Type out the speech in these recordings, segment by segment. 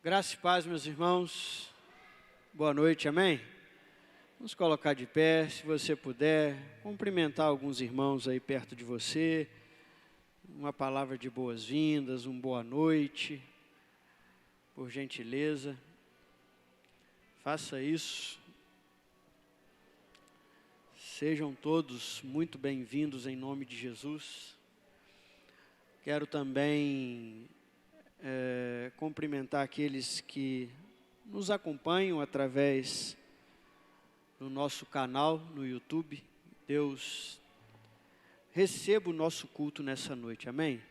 Graça e paz, meus irmãos. Boa noite, amém? Vamos colocar de pé, se você puder, cumprimentar alguns irmãos aí perto de você, uma palavra de boas-vindas, boa noite, por gentileza, faça isso. Sejam todos muito bem-vindos em nome de Jesus. Quero também cumprimentar aqueles que nos acompanham através do nosso canal no YouTube. Deus receba o nosso culto nessa noite, amém?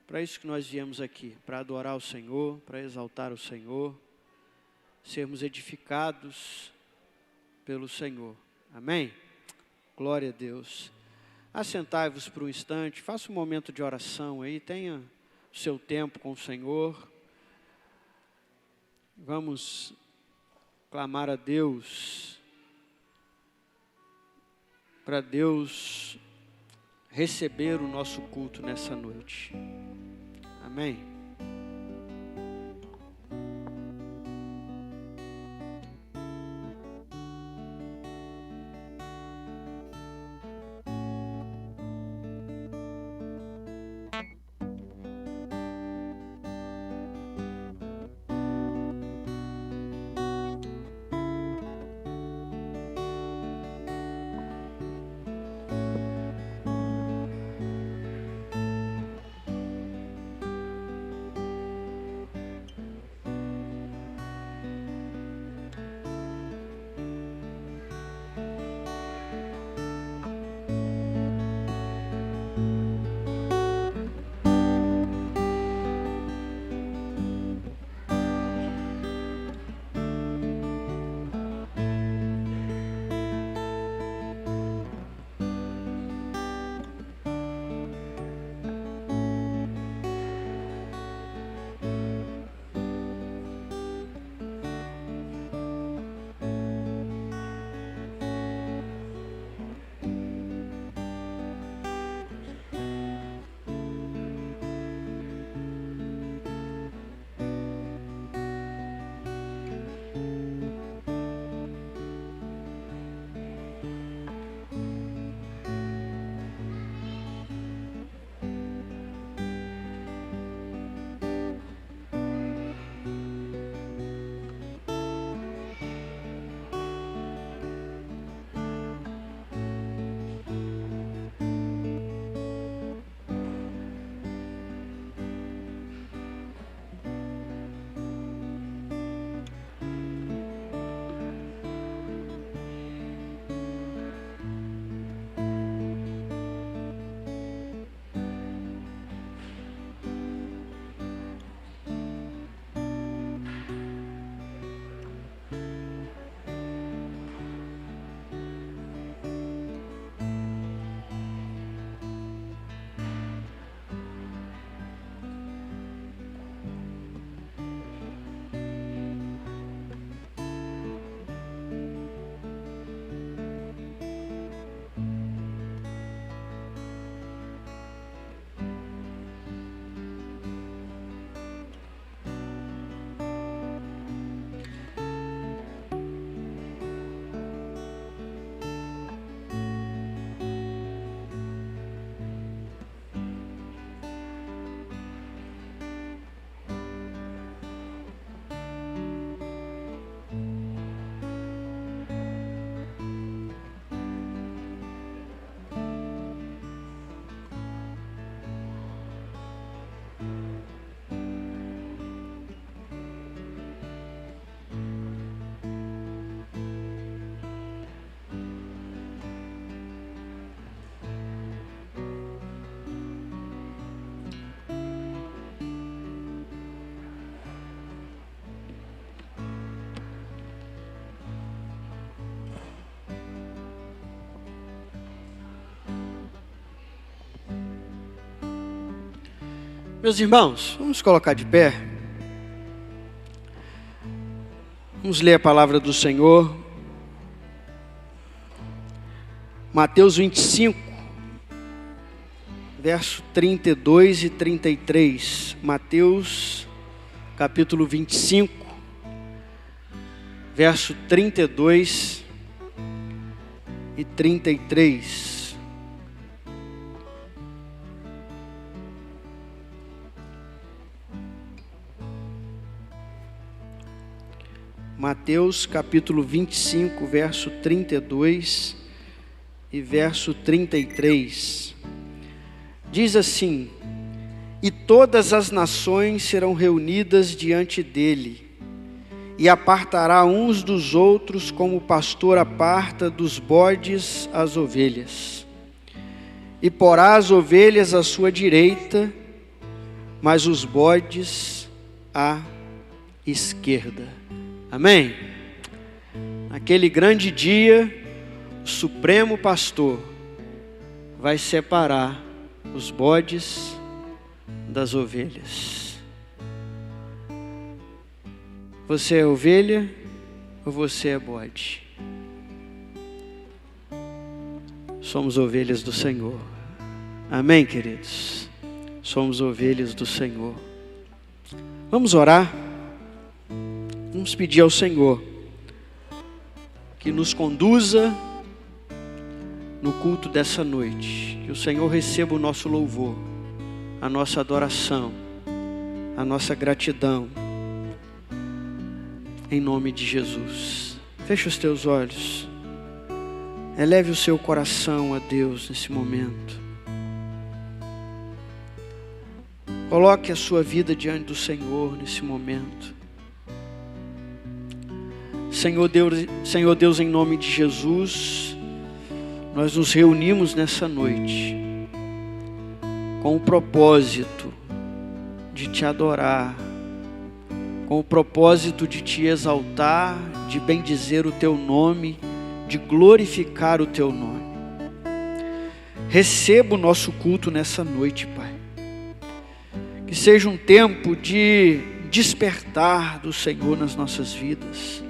Para isso que nós viemos aqui, para adorar o Senhor, para exaltar o Senhor, sermos edificados pelo Senhor, amém? Glória a Deus. Assentai-vos por um instante, faça um momento de oração aí, tenha o seu tempo com o Senhor. Vamos clamar a Deus, para Deus receber o nosso culto nessa noite. Amém? Meus irmãos, vamos colocar de pé. Vamos ler a palavra do Senhor. Mateus 25, verso 32 e 33. Mateus capítulo 25, verso 32 e 33. Mateus capítulo 25, verso 32 e verso 33. Diz assim: e todas as nações serão reunidas diante dele, e apartará uns dos outros, como o pastor aparta dos bodes as ovelhas. E porá as ovelhas à sua direita, mas os bodes à esquerda. Amém? Naquele grande dia, o Supremo Pastor vai separar os bodes das ovelhas. Você é ovelha ou você é bode? Somos ovelhas do Senhor. Amém, queridos? Somos ovelhas do Senhor. Vamos orar? Vamos pedir ao Senhor que nos conduza no culto dessa noite. Que o Senhor receba o nosso louvor, a nossa adoração, a nossa gratidão, em nome de Jesus. Feche os teus olhos, eleve o seu coração a Deus nesse momento. Coloque a sua vida diante do Senhor nesse momento. Senhor Deus, em nome de Jesus, nós nos reunimos nessa noite com o propósito de te adorar, com o propósito de te exaltar, de bendizer o teu nome, de glorificar o teu nome. Receba o nosso culto nessa noite, Pai. Que seja um tempo de despertar do Senhor nas nossas vidas.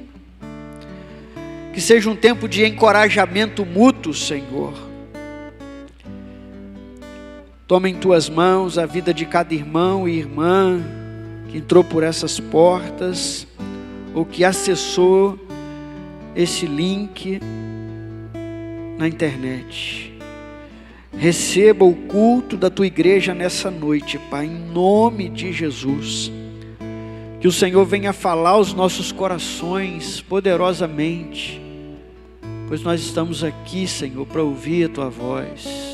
Que seja um tempo de encorajamento mútuo, Senhor. Toma em tuas mãos a vida de cada irmão e irmã que entrou por essas portas ou que acessou esse link na internet. Receba o culto da tua igreja nessa noite, Pai, em nome de Jesus. Que o Senhor venha falar aos nossos corações poderosamente, pois nós estamos aqui, Senhor, para ouvir a tua voz.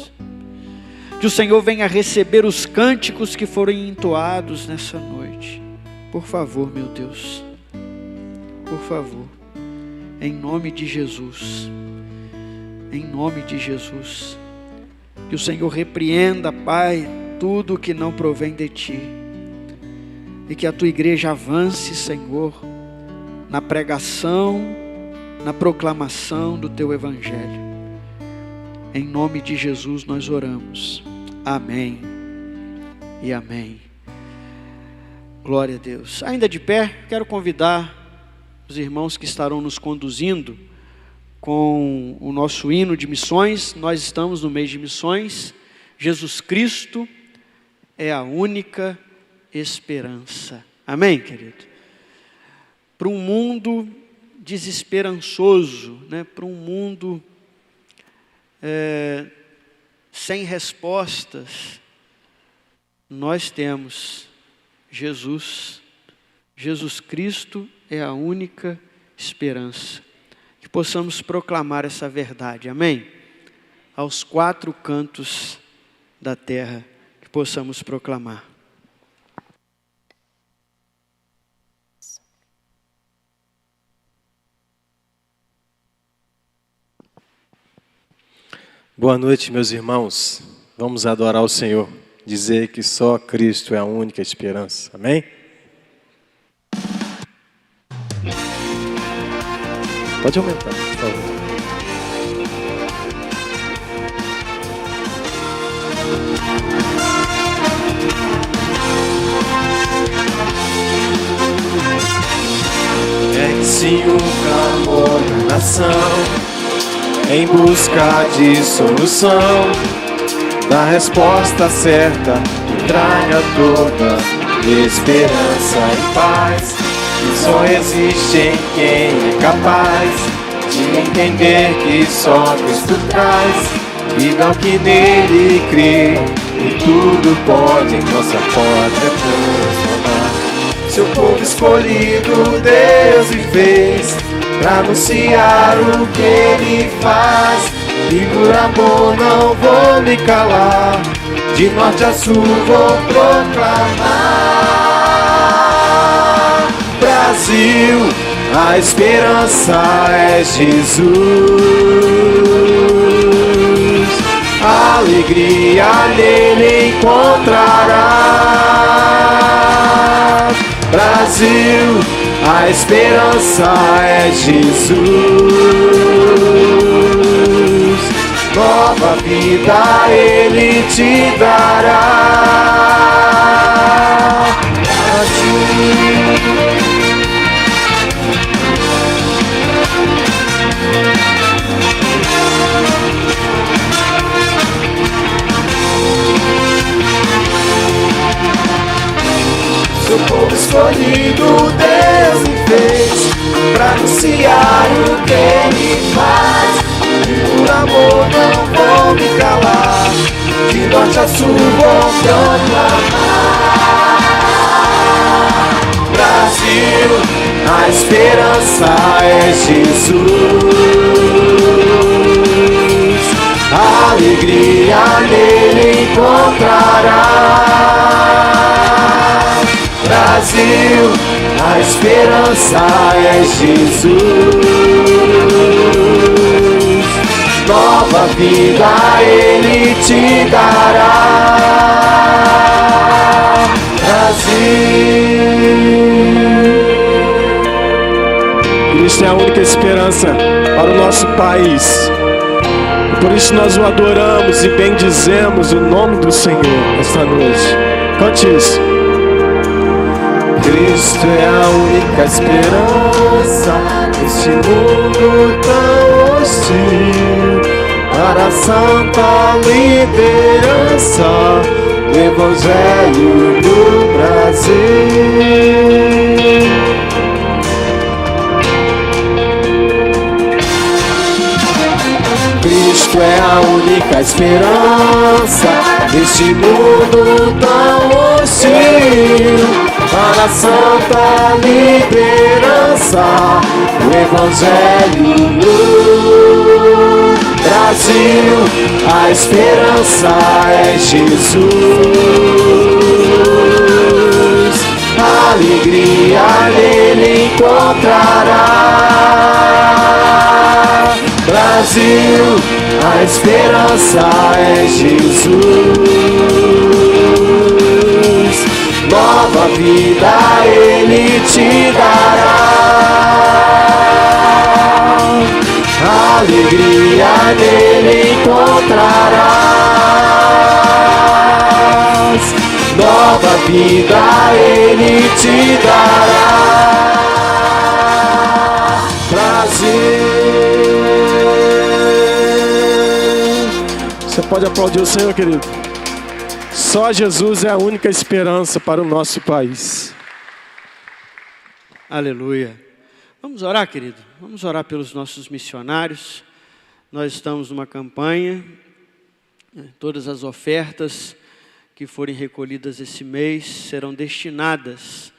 Que o Senhor venha receber os cânticos que foram entoados nessa noite. Por favor, meu Deus, por favor, em nome de Jesus, em nome de Jesus. Que o Senhor repreenda, Pai, tudo que não provém de ti. E que a tua igreja avance, Senhor, na pregação, na proclamação do teu evangelho. Em nome de Jesus nós oramos. Amém e amém. Glória a Deus. Ainda de pé, quero convidar os irmãos que estarão nos conduzindo com o nosso hino de missões. Nós estamos no mês de missões. Jesus Cristo é a única esperança. Amém, querido? Para um mundo desesperançoso, né? Para um mundo sem respostas, nós temos Jesus. Jesus Cristo é a única esperança. Que possamos proclamar essa verdade, amém? Aos quatro cantos da terra, que possamos proclamar. Boa noite, meus irmãos. Vamos adorar o Senhor, dizer que só Cristo é a única esperança. Amém? Pode aumentar, por favor. Ergue-se um clamor na nação, em busca de solução, da resposta certa que traga toda esperança e paz, que só existe em quem é capaz de entender que só Cristo traz vida ao que nele crê, e tudo pode em nossa porta transformar. Seu povo escolhido Deus me fez pra anunciar o que Ele faz, e por amor não vou me calar, de norte a sul vou proclamar. Brasil, a esperança é Jesus, alegria nele encontrarás. Brasil, a esperança é Jesus, nova vida Ele te dará. Brasil, seu povo escolhido Deus me fez pra anunciar o que Ele faz, e por amor não vou me calar, de norte a sul vou proclamar. Brasil, a esperança é Jesus, alegria nele encontrarás. Brasil, a esperança é Jesus, nova vida Ele te dará. Brasil, Cristo é a única esperança para o nosso país, e por isso nós o adoramos e bendizemos o nome do Senhor esta noite. Cante isso. Cristo é a única esperança neste mundo tão hostil, para a santa liderança do Evangelho do Brasil. Cristo é a única esperança neste mundo tão hostil, para a santa liderança do Evangelho no Brasil. A esperança é Jesus, alegria nele encontrará. Brasil, a esperança é Jesus, nova vida Ele te dará. Alegria nele encontrarás, nova vida Ele te dará. Brasil. Você pode aplaudir o Senhor, querido? Só Jesus é a única esperança para o nosso país. Aleluia. Vamos orar, querido? Vamos orar pelos nossos missionários. Nós estamos numa campanha. Todas as ofertas que forem recolhidas esse mês serão destinadas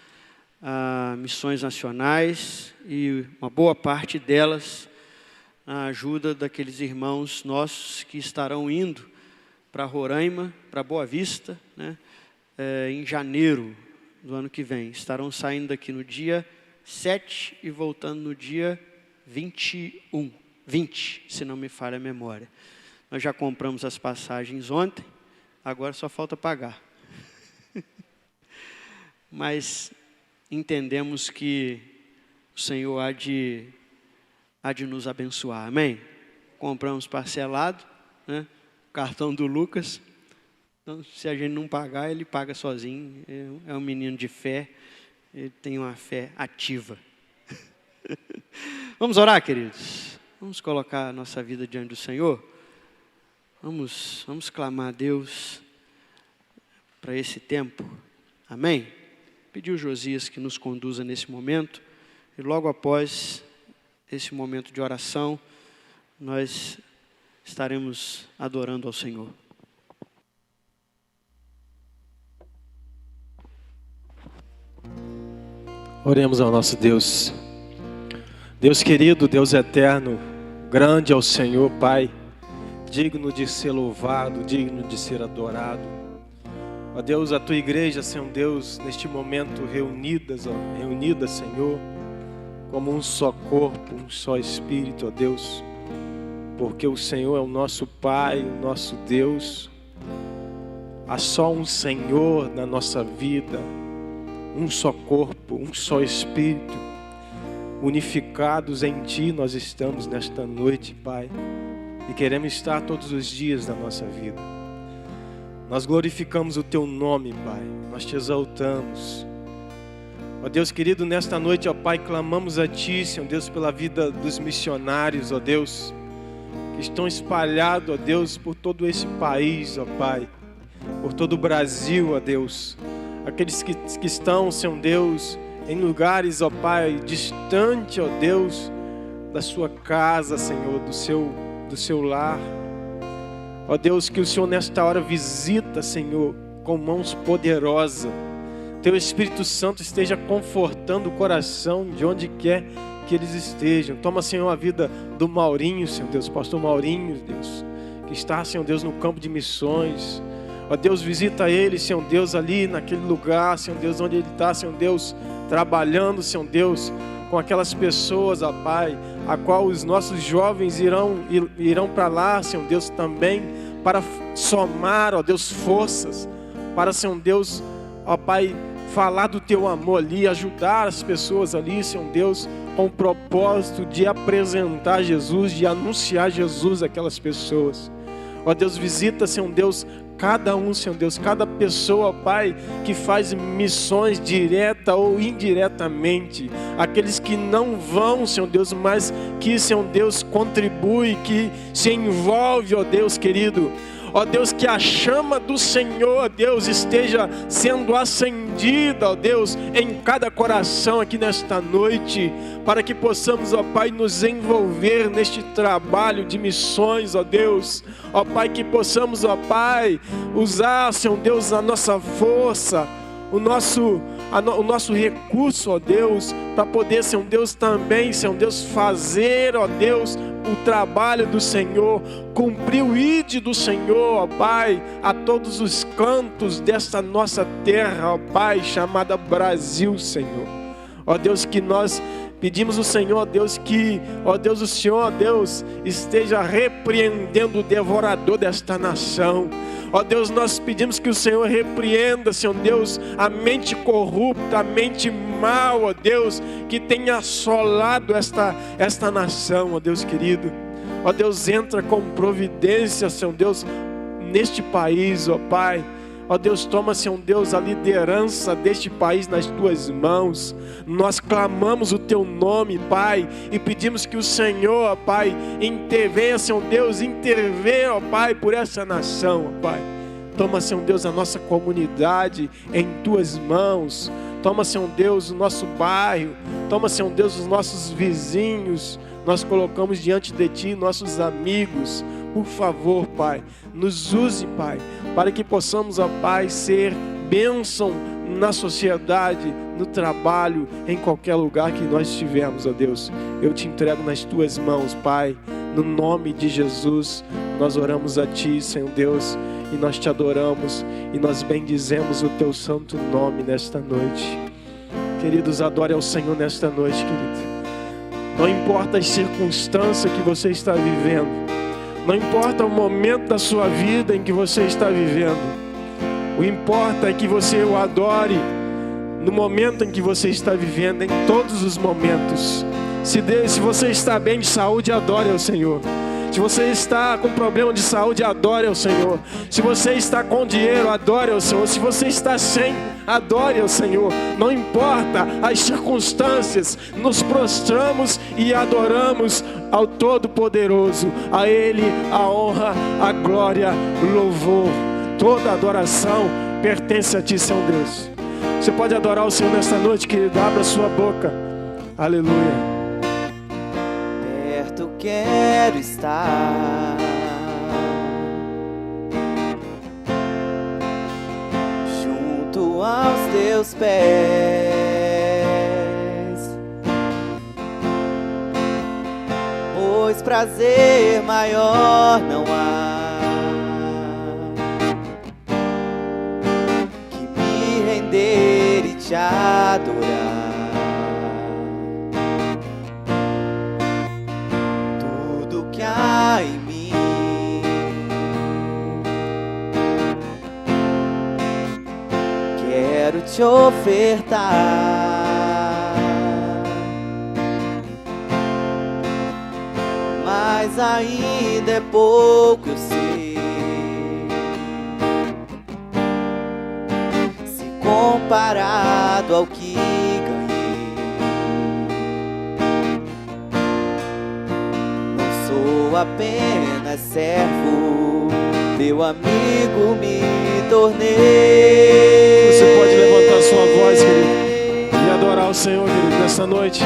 a missões nacionais, e uma boa parte delas a ajuda daqueles irmãos nossos que estarão indo para Roraima, para Boa Vista, né, em janeiro do ano que vem. Estarão saindo daqui no dia 7 e voltando no dia 20, se não me falha a memória. Nós já compramos as passagens ontem, agora só falta pagar. Mas entendemos que o Senhor há de nos abençoar, amém? Compramos parcelado, né? O cartão do Lucas. Então, se a gente não pagar, ele paga sozinho. É um menino de fé, ele tem uma fé ativa. Vamos orar, queridos? Vamos colocar a nossa vida diante do Senhor? Vamos clamar a Deus para esse tempo, amém? pedir o Josias que nos conduza nesse momento. E logo após esse momento de oração, nós estaremos adorando ao Senhor. Oremos ao nosso Deus. Deus querido, Deus eterno, grande é o Senhor, Pai, digno de ser louvado, digno de ser adorado. Ó Deus, a Tua igreja, Senhor Deus, neste momento reunida, Senhor, como um só corpo, um só Espírito, ó Deus, porque o Senhor é o nosso Pai, o nosso Deus. Há só um Senhor na nossa vida, um só corpo, um só Espírito. Unificados em Ti nós estamos nesta noite, Pai, e queremos estar todos os dias da nossa vida. Nós glorificamos o Teu nome, Pai, nós Te exaltamos. Ó Deus querido, nesta noite, ó Pai, clamamos a Ti, Senhor Deus, pela vida dos missionários, ó Deus, que estão espalhados, ó Deus, por todo esse país, ó Pai, por todo o Brasil, ó Deus. Aqueles que estão, Senhor Deus, em lugares, ó Pai, distante, ó Deus, da sua casa, Senhor, do seu lar. Ó Deus, que o Senhor nesta hora visita, Senhor, com mãos poderosas. Teu Espírito Santo esteja confortando o coração de onde quer que eles estejam. Toma, Senhor, a vida do Maurinho, Senhor Deus, pastor Maurinho, Deus, que está, Senhor Deus, no campo de missões. Ó Deus, visita ele, Senhor Deus, ali naquele lugar, Senhor Deus, onde ele está, Senhor Deus, trabalhando, Senhor Deus, com aquelas pessoas, ó Pai, a qual os nossos jovens irão para lá, Senhor Deus, também, para somar, ó Deus, forças, para, Senhor Deus, ó Pai, falar do Teu amor ali, ajudar as pessoas ali, Senhor Deus, com o propósito de apresentar Jesus, de anunciar Jesus àquelas pessoas. Ó Deus, visita, Senhor Deus, cada um, Senhor Deus, cada pessoa, Pai, que faz missões direta ou indiretamente. Aqueles que não vão, Senhor Deus, mas que, Senhor Deus, contribui, que se envolve, ó Deus querido. Ó Deus, que a chama do Senhor, ó Deus, esteja sendo acendida, ó Deus, em cada coração aqui nesta noite, para que possamos, ó Pai, nos envolver neste trabalho de missões, ó Deus. Ó Pai, que possamos, ó Pai, usar, Senhor Deus, a nossa força, o nosso recurso, ó Deus, para poder, Senhor Deus, também, Senhor Deus, fazer, ó Deus, o trabalho do Senhor, cumprir o ID do Senhor, ó Pai, a todos os cantos desta nossa terra, ó Pai, chamada Brasil, Senhor. Ó Deus, que nós pedimos ao Senhor, ó Deus, que, ó Deus, o Senhor, ó Deus, esteja repreendendo o devorador desta nação. Ó Deus, nós pedimos que o Senhor repreenda, Senhor Deus, a mente corrupta, a mente mal, ó Deus, que tem assolado esta nação, ó Deus querido. Ó Deus, entra com providência, Senhor Deus, neste país, ó Pai. Ó Deus, toma, Senhor Deus, a liderança deste país nas Tuas mãos. Nós clamamos o Teu nome, Pai, e pedimos que o Senhor, ó Pai, intervenha, Senhor Deus, intervenha, ó Pai, por essa nação, ó Pai. Toma, Senhor Deus, a nossa comunidade em Tuas mãos. Toma, Senhor Deus, o nosso bairro. Toma, Senhor Deus, os nossos vizinhos. Nós colocamos diante de Ti nossos amigos. Por favor, Pai, nos use, Pai, para que possamos, ó Pai, ser bênção na sociedade, no trabalho, em qualquer lugar que nós estivermos, ó Deus. Eu Te entrego nas Tuas mãos, Pai, no nome de Jesus. Nós oramos a Ti, Senhor Deus, e nós Te adoramos, e nós bendizemos o Teu santo nome nesta noite. Queridos, adore ao Senhor nesta noite, querido. Não importa as circunstâncias que você está vivendo, não importa o momento da sua vida em que você está vivendo, o importa é que você o adore no momento em que você está vivendo, em todos os momentos. Se você está bem de saúde, adore ao Senhor. Se você está com problema de saúde, adore ao Senhor. Se você está com dinheiro, adore ao Senhor. Se você está sem, adore ao Senhor. Não importa as circunstâncias, nos prostramos e adoramos ao Todo-Poderoso. A Ele a honra, a glória, o louvor. Toda adoração pertence a Ti, Senhor Deus. Você pode adorar o Senhor nesta noite, querido. Abra sua boca. Aleluia. Perto quero estar, junto aos teus pés, pois prazer maior não há que me render e te adorar. Que há em mim quero te ofertar, mas ainda é pouco, eu sei, se comparado ao que ganhei. Sou apenas servo, meu amigo me tornei. Você pode levantar sua voz, querido, e adorar o Senhor, querido, nessa noite.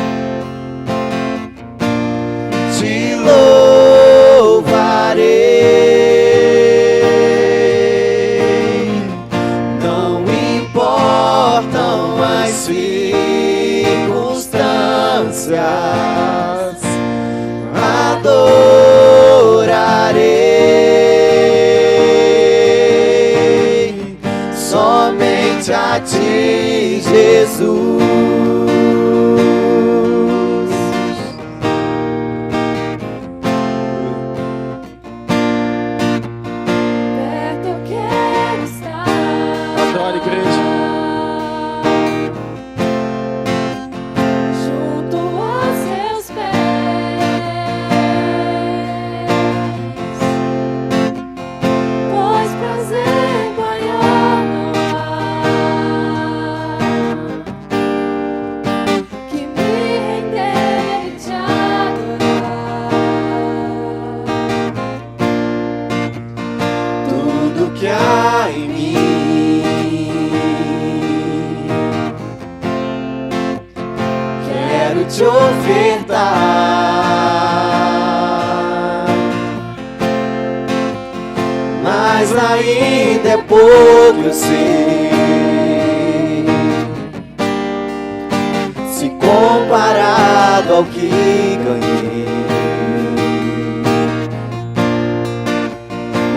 Te louvarei, não importam as circunstâncias, adorarei somente a ti, Jesus. Perto eu quero estar. Adore, igreja. Junto aos seus pés, pois prazer maior não há que me render e te adorar. Tudo que há em mim quero te ofertar, mas ainda é pouco, eu sei, se comparado ao que ganhei.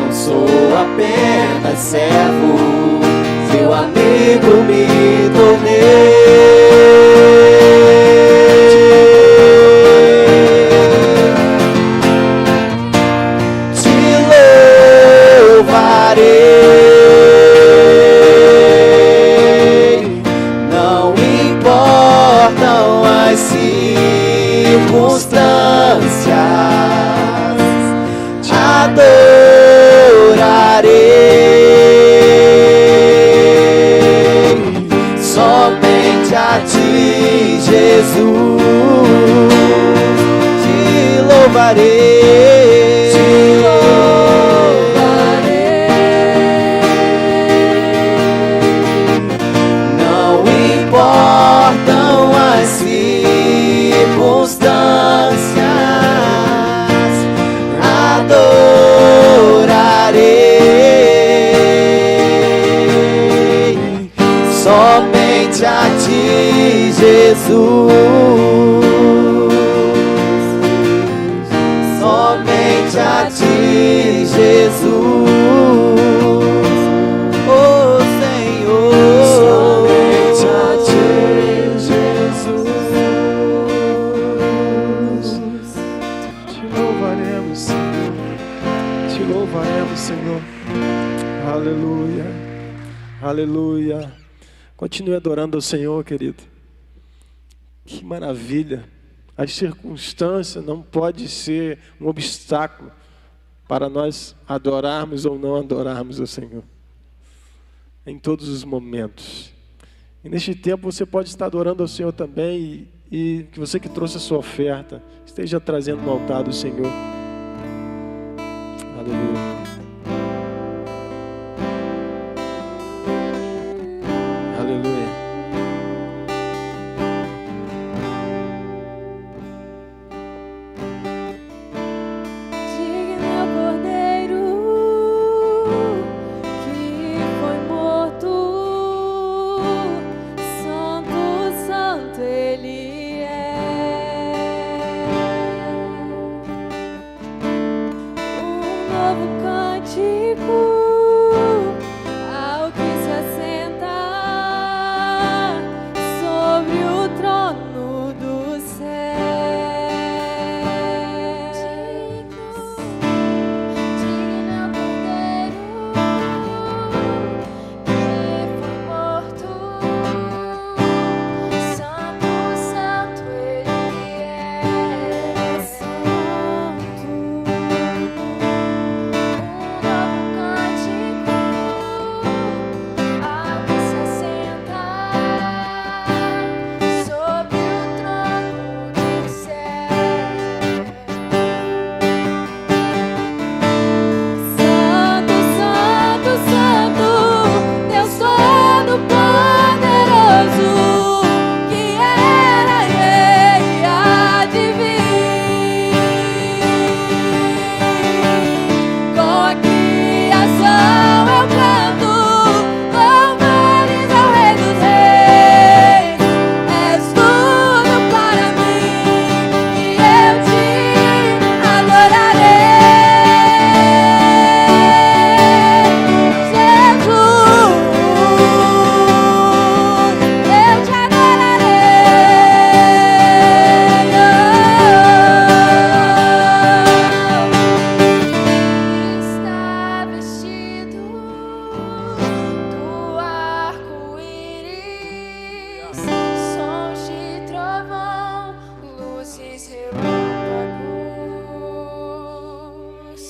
Não sou apenas servo, seu amigo me tornei. Te louvarei, não importam as circunstâncias, te adorarei somente a ti, Jesus. Te louvarei, te louvarei, não importam as circunstâncias, adorarei somente a ti, Jesus. Somente a ti, Jesus. Oh Senhor, somente a ti, Jesus. Te louvaremos, Senhor. Te louvaremos, Senhor. Aleluia. Aleluia. Continue adorando ao Senhor, querido. Que maravilha. A circunstância não pode ser um obstáculo para nós adorarmos ou não adorarmos o Senhor. Em todos os momentos. E neste tempo você pode estar adorando ao Senhor também e que você que trouxe a sua oferta esteja trazendo no altar do Senhor. Aleluia. Aleluia. novo cântico ao que se assenta sobre o trono do céu. Digno é o Cordeiro que foi morto. Santo, santo Ele é. Santo. Um novo cântico ao que se assenta sobre o trono do céu. Santo, santo, santo, Deus Todo-Poderoso, que era e há de vir. Com a criação eu canto louvores ao Rei dos Reis. És tudo para mim e eu te adorarei. Jesus, eu te adorarei. Está vestido do arco-íris, sons de trovão, luzes, relâmpagos,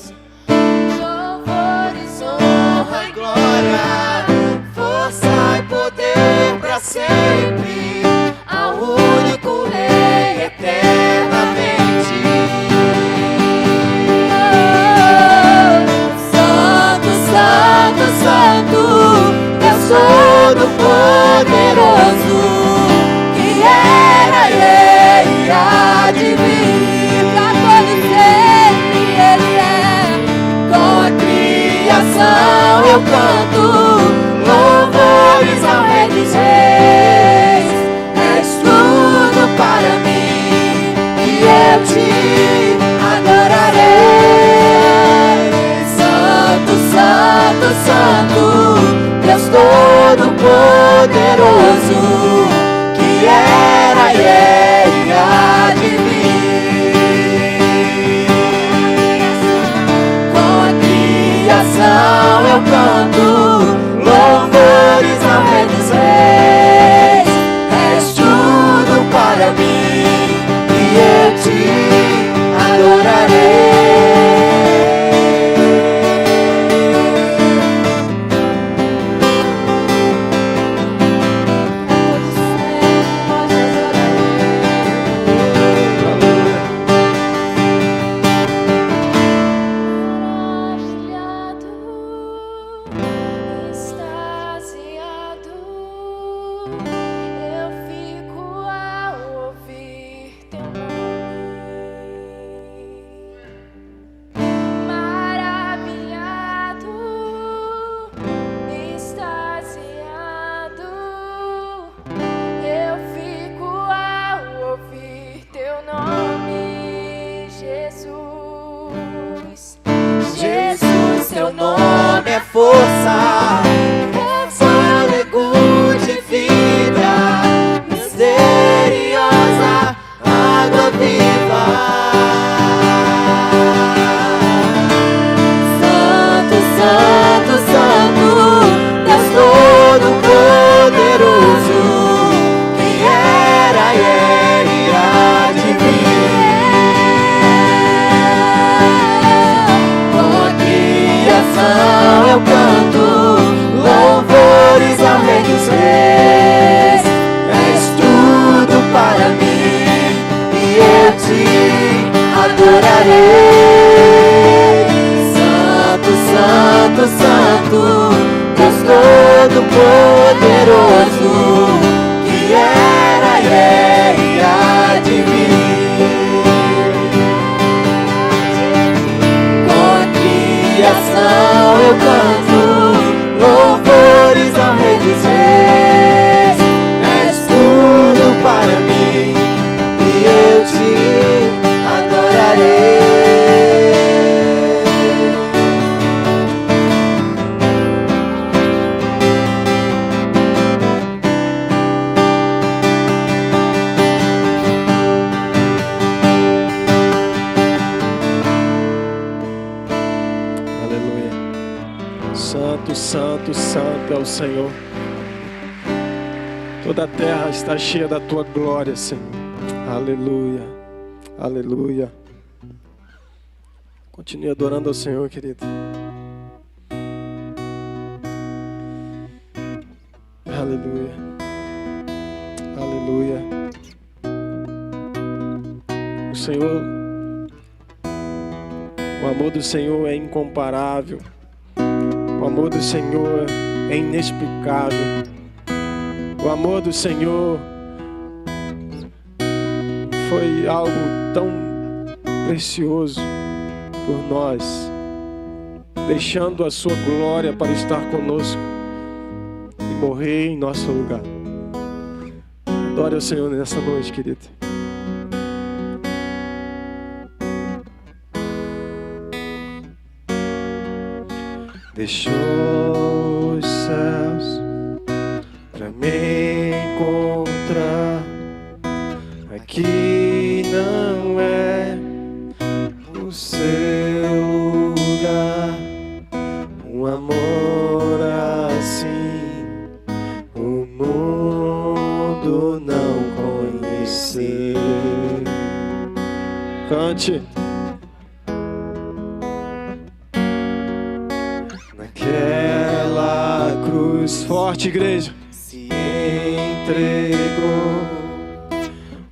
louvores, honra e glória, Força e poder pra sempre ao único Rei eternamente. Santo, santo, santo, Deus Todo-Poderoso, que era e há de vir. pra todo sempre Ele é. Com a criação eu canto louvores ao Rei dos Reis. És tudo para mim e eu te adorarei. Santo, santo, santo, Deus Todo-Poderoso, que era e há de vir. Com a criação eu canto louvores ao Rei dos Reis. És tudo para mim e eu te adorarei. Maravilhado, extasiado, eu fico ao ouvir teu nome. Maravilhado, extasiado, eu fico ao ouvir teu nome, Jesus. Jesus, teu nome é força, fôlego de vida, misteriosa, água viva. Santo, santo, santo, Deus Todo-Poderoso, que era e há de vir. Com a criação eu canto louvores ao Rei dos Reis. És tudo para mim e eu te adorarei. Santo, santo, santo, Deus Todo-Poderoso, que era e há de vir. Com a criação eu canto louvores ao Rei dos Reis. És tudo para mim e eu te adorarei. santo, santo, santo é o Senhor. Toda a terra está cheia da tua glória, Senhor. Aleluia, aleluia. Continue adorando ao Senhor, querido. Aleluia, aleluia. O Senhor, o amor do Senhor é incomparável. O amor do Senhor é inexplicável. O amor do Senhor foi algo tão precioso por nós, deixando a sua glória para estar conosco e morrer em nosso lugar. Adore ao Senhor nessa noite, querido. Deixou os céus pra me encontrar. Aqui não é o seu lugar. Um amor assim o mundo não conheceu. Cante. Naquela cruz forte, igreja, se entregou.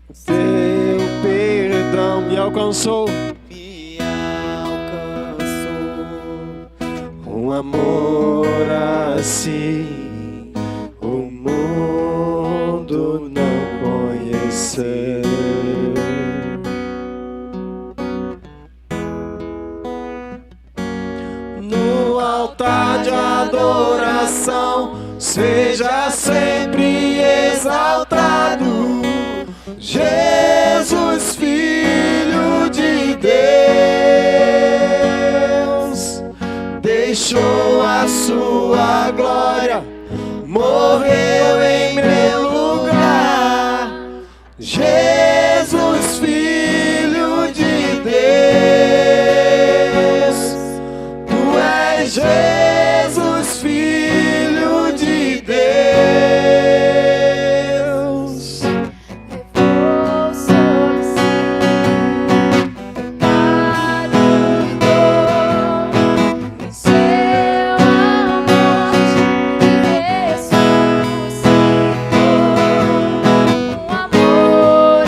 O teu perdão me alcançou. Me alcançou. Um amor assim o mundo não conheceu. No altar de adoração, seja sempre exaltado, Jesus, Filho de Deus. Deixou a sua glória, morreu em meu lugar. Jesus, Filho de Deus. Tu és Jesus, Filho de Deus. Levou sobre si pecado e dor, venceu a morte e ressuscitou. Um amor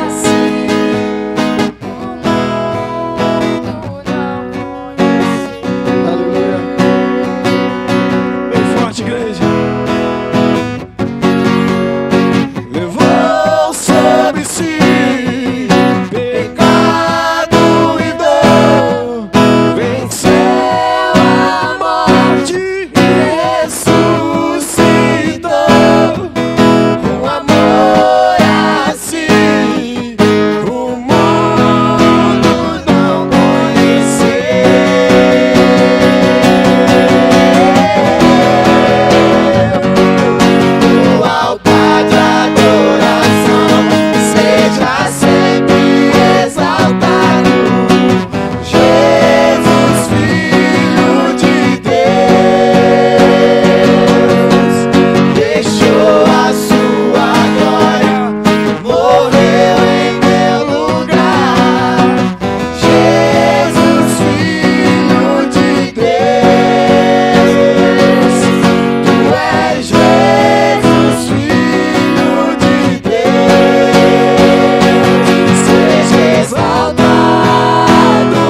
assim o mundo não conheceu. Aleluia. Bem forte, igreja. Levou sobre si pecado e dor, venceu a morte e ressuscitou. Um amor assim o mundo não conheceu. No altar de adoração, seja sempre exaltado, Jesus, Filho de Deus. Deixou a sua glória, morreu em meu lugar. Jesus, Filho de Deus. Tu és Jesus, Filho de Deus. Seja exaltado,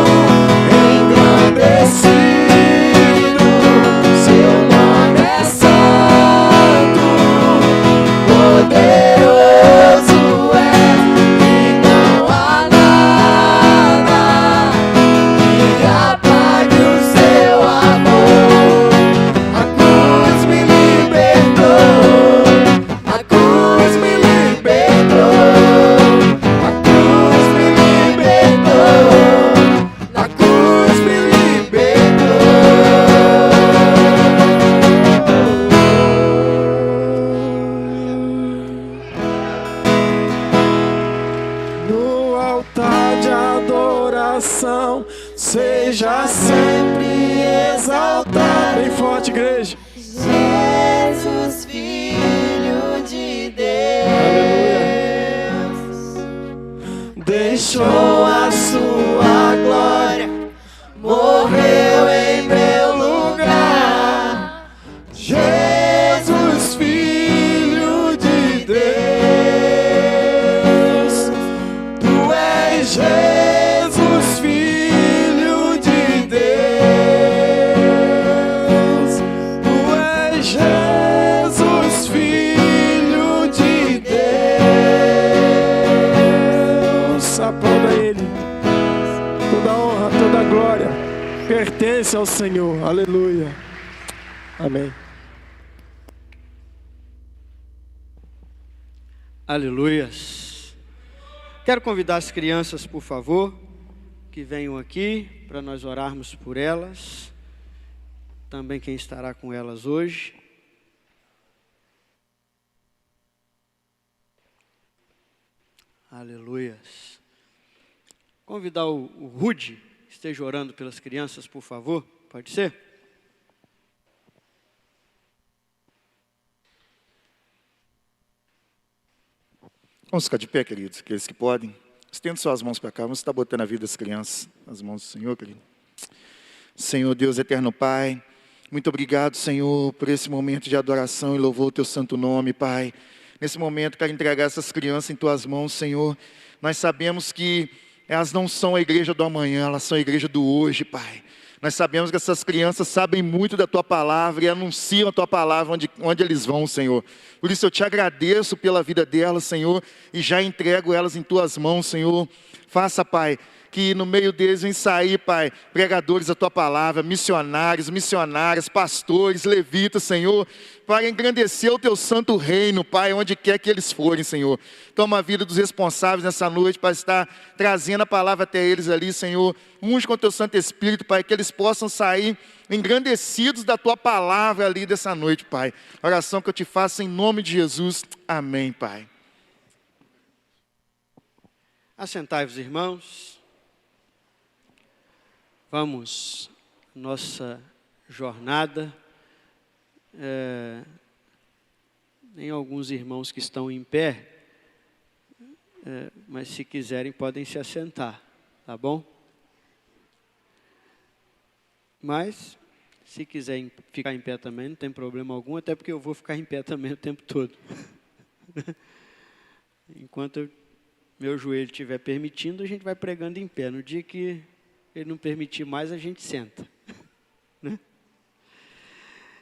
engrandecido. Seu nome é santo, poderoso é, e não há nada que apague o seu amor. A cruz me libertou, a cruz me libertou, a cruz me libertou, a cruz me libertou. No altar de adoração, seja sempre exaltado, Bem forte, igreja. Jesus, Filho de Deus, deixou a sua glória, morreu em meu lugar. Jesus, Filho de Deus, tu és Jesus, Filho de Deus, tu és Jesus, Filho de Deus. Aplauda Ele. Toda honra, toda glória pertence ao Senhor. Aleluia. Amém. Aleluias. Quero convidar as crianças, por favor, que venham aqui para nós orarmos por elas. Também quem estará com elas hoje. Aleluias. Convidar o Rude, que esteja orando pelas crianças, por favor. Pode ser? Vamos ficar de pé, queridos, aqueles que podem. Estenda suas mãos para cá, vamos estar botando a vida das crianças nas mãos do Senhor, querido. Senhor Deus eterno Pai, muito obrigado, Senhor, por esse momento de adoração e louvor ao Teu santo nome, Pai. Nesse momento, quero entregar essas crianças em Tuas mãos, Senhor. Nós sabemos que elas não são a igreja do amanhã, elas são a igreja do hoje, Pai. Nós sabemos que essas crianças sabem muito da Tua palavra e anunciam a Tua palavra onde eles vão, Senhor. Por isso eu Te agradeço pela vida delas, Senhor, e já entrego elas em Tuas mãos, Senhor. Faça, Pai, que no meio deles venham sair, Pai, pregadores da Tua palavra, missionários, missionárias, pastores, levitas, Senhor, para engrandecer o Teu santo reino, Pai, onde quer que eles forem, Senhor. Toma a vida dos responsáveis nessa noite para estar trazendo a palavra até eles ali, Senhor. Unge com o Teu Santo Espírito, Pai, que eles possam sair engrandecidos da Tua palavra ali dessa noite, Pai. Oração que eu Te faço em nome de Jesus. Amém, Pai. Assentai-vos, irmãos. Vamos, nossa jornada. Tem alguns irmãos que estão em pé, mas se quiserem podem se assentar, tá bom? Mas, se quiserem ficar em pé também, não tem problema algum, até porque eu vou ficar em pé também o tempo todo. Enquanto meu joelho estiver permitindo, a gente vai pregando em pé. No dia que ele não permitir mais, a gente senta. Né?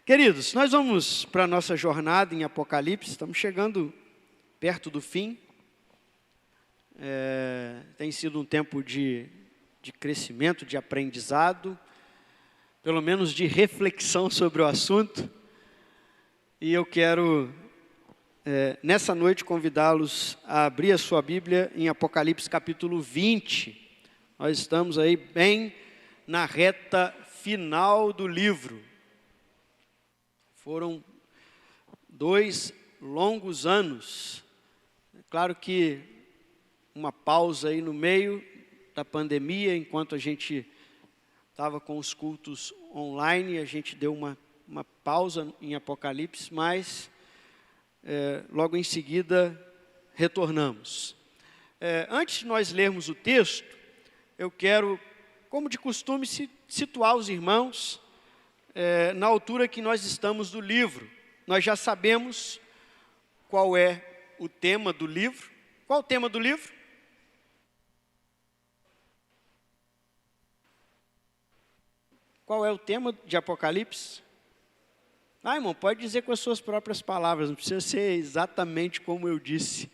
Queridos, nós vamos para a nossa jornada em Apocalipse, estamos chegando perto do fim. Tem sido um tempo de crescimento, de aprendizado, pelo menos de reflexão sobre o assunto. E eu quero, nessa noite, convidá-los a abrir a sua Bíblia em Apocalipse capítulo 20. Nós estamos aí bem na reta final do livro. Foram 2 longos anos. É claro que uma pausa aí no meio da pandemia, enquanto a gente estava com os cultos online, a gente deu uma pausa em Apocalipse, mas logo em seguida retornamos. Antes de nós lermos o texto, eu quero, como de costume, situar os irmãos na altura que nós estamos do livro. Nós já sabemos qual é o tema do livro. Qual o tema do livro? Qual é o tema de Apocalipse? Irmão, pode dizer com as suas próprias palavras, não precisa ser exatamente como eu disse.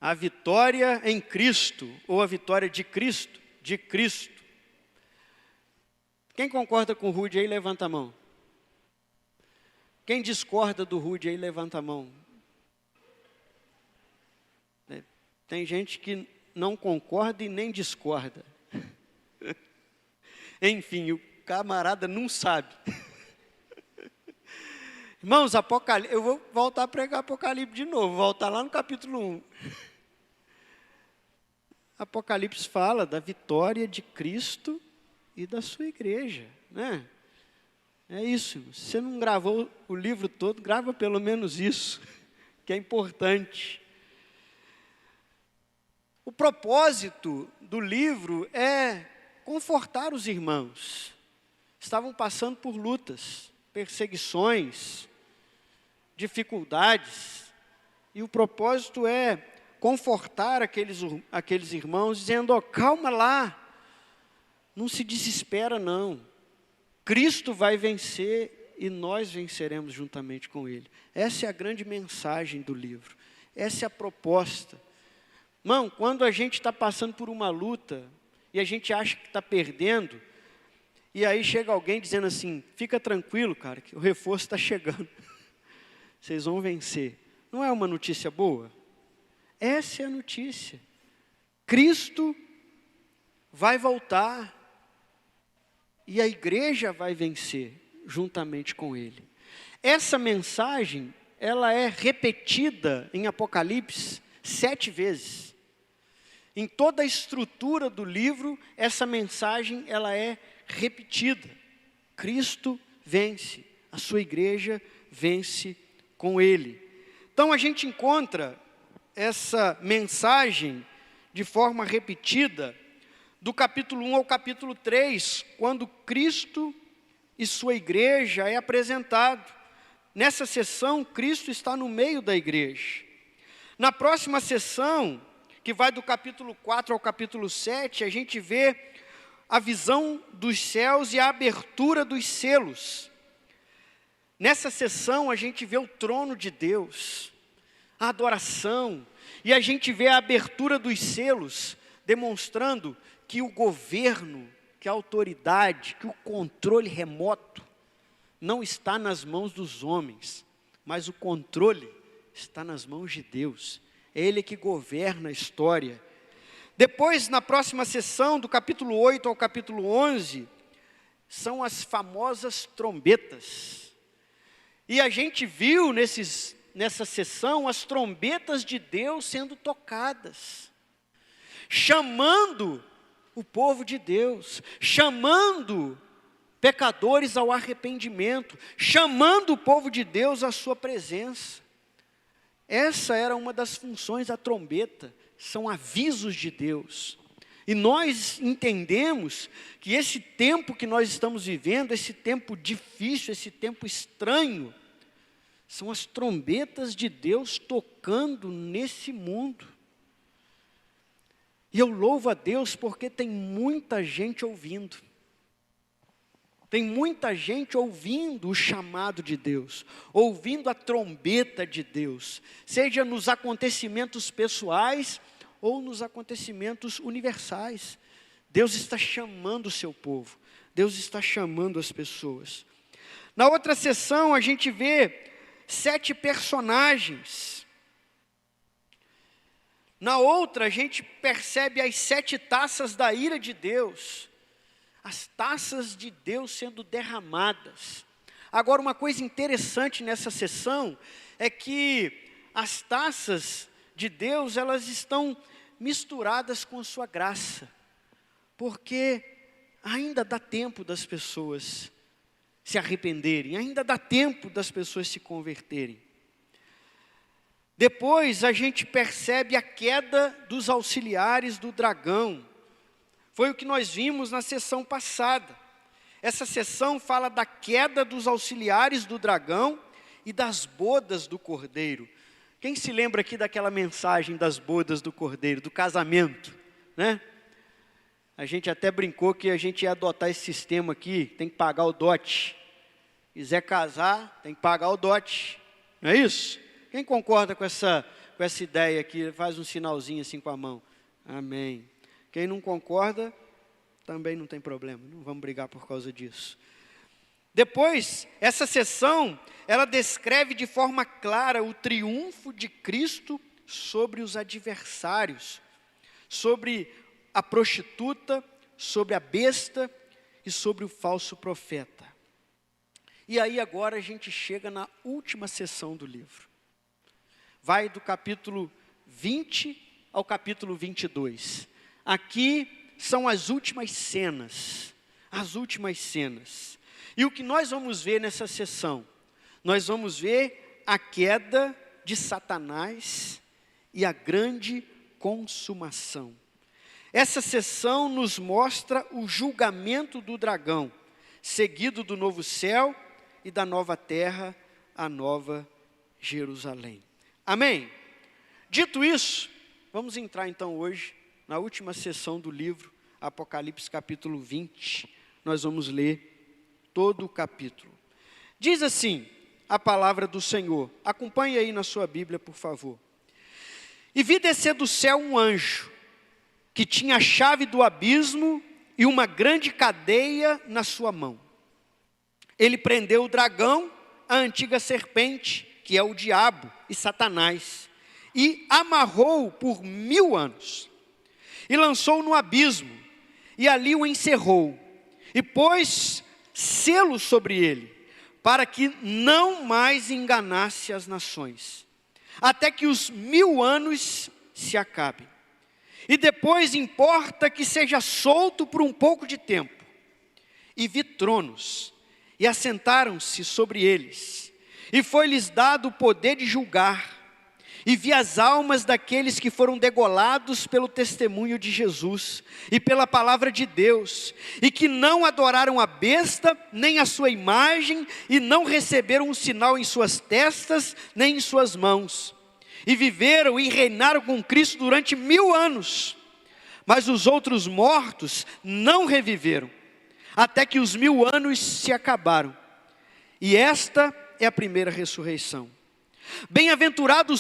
A vitória em Cristo, ou a vitória de Cristo, de Cristo. Quem concorda com o Rude aí, levanta a mão. Quem discorda do Rude aí, levanta a mão. Tem gente que não concorda e nem discorda. Enfim, o camarada não sabe. Irmãos, Apocalipse, eu vou voltar a pregar Apocalipse de novo, voltar lá no capítulo 1. Apocalipse fala da vitória de Cristo e da sua igreja. né? É isso. Se você não gravou o livro todo, grava pelo menos isso, que é importante. O propósito do livro é confortar os irmãos. Estavam passando por lutas, perseguições, dificuldades. E o propósito é confortar aqueles irmãos, dizendo, ó, calma lá, não se desespera não. Cristo vai vencer e nós venceremos juntamente com Ele. Essa é a grande mensagem do livro. Essa é a proposta. Irmão, quando a gente está passando por uma luta e a gente acha que está perdendo, e aí chega alguém dizendo assim, fica tranquilo, cara, que o reforço está chegando. Vocês vão vencer. Não é uma notícia boa? Essa é a notícia. Cristo vai voltar. E a igreja vai vencer juntamente com Ele. Essa mensagem, ela é repetida em Apocalipse 7 vezes. Em toda a estrutura do livro, essa mensagem, ela é repetida. Cristo vence, a sua igreja vence com Ele. Então a gente encontra essa mensagem de forma repetida, do capítulo 1 ao capítulo 3, quando Cristo e sua igreja é apresentado. Nessa sessão, Cristo está no meio da igreja. Na próxima sessão, que vai do capítulo 4 ao capítulo 7, a gente vê a visão dos céus e a abertura dos selos. Nessa sessão, a gente vê o trono de Deus, a adoração, e a gente vê a abertura dos selos, demonstrando que o governo, que a autoridade, que o controle remoto não está nas mãos dos homens, mas o controle está nas mãos de Deus. É Ele que governa a história. Depois, na próxima sessão, do capítulo 8 ao capítulo 11, são as famosas trombetas. E a gente viu nessa sessão as trombetas de Deus sendo tocadas, chamando o povo de Deus, chamando pecadores ao arrependimento, chamando o povo de Deus à sua presença. Essa era uma das funções da trombeta, são avisos de Deus. E nós entendemos que esse tempo que nós estamos vivendo, esse tempo difícil, esse tempo estranho, são as trombetas de Deus tocando nesse mundo. E eu louvo a Deus porque tem muita gente ouvindo. Tem muita gente ouvindo o chamado de Deus, ouvindo a trombeta de Deus, seja nos acontecimentos pessoais ou nos acontecimentos universais. Deus está chamando o seu povo, Deus está chamando as pessoas. Na outra sessão a gente vê 7 personagens. Na outra, a gente percebe as 7 taças da ira de Deus. As taças de Deus sendo derramadas. Agora, uma coisa interessante nessa sessão é que as taças de Deus, elas estão misturadas com a sua graça. Porque ainda dá tempo das pessoas se arrependerem, ainda dá tempo das pessoas se converterem. Depois a gente percebe a queda dos auxiliares do dragão. Foi o que nós vimos na sessão passada. Essa sessão fala da queda dos auxiliares do dragão e das bodas do cordeiro. Quem se lembra aqui daquela mensagem das bodas do cordeiro, do casamento, né? A gente até brincou que a gente ia adotar esse sistema aqui, tem que pagar o dote. Quiser casar, tem que pagar o dote. Não é isso? Quem concorda com essa ideia aqui, faz um sinalzinho assim com a mão. Amém. Quem não concorda, também não tem problema. Não vamos brigar por causa disso. Depois, essa sessão, ela descreve de forma clara o triunfo de Cristo sobre os adversários. Sobre a prostituta, sobre a besta e sobre o falso profeta. E aí agora a gente chega na última sessão do livro. Vai do capítulo 20 ao capítulo 22. Aqui são as últimas cenas. as últimas cenas. E o que nós vamos ver nessa sessão? Nós vamos ver a queda de Satanás e a grande consumação. Essa sessão nos mostra o julgamento do dragão, seguido do novo céu e da nova terra, a nova Jerusalém. Amém? Dito isso, vamos entrar então hoje na última sessão do livro, Apocalipse capítulo 20. Nós vamos ler todo o capítulo. Diz assim a palavra do Senhor. Acompanhe aí na sua Bíblia, por favor. E vi descer do céu um anjo, que tinha a chave do abismo e uma grande cadeia na sua mão. Ele prendeu o dragão, a antiga serpente, que é o diabo e Satanás, e amarrou-o por 1000 anos, e lançou-o no abismo, e ali o encerrou, e pôs selo sobre ele, para que não mais enganasse as nações, até que os 1000 anos se acabem. E depois importa que seja solto por um pouco de tempo. E vi tronos, e assentaram-se sobre eles, e foi-lhes dado o poder de julgar. E vi as almas daqueles que foram degolados pelo testemunho de Jesus e pela palavra de Deus, e que não adoraram a besta, nem a sua imagem, e não receberam um sinal em suas testas, nem em suas mãos. E viveram e reinaram com Cristo durante 1000 anos. Mas os outros mortos não reviveram, até que os 1000 anos se acabaram. E esta é a primeira ressurreição. Bem-aventurado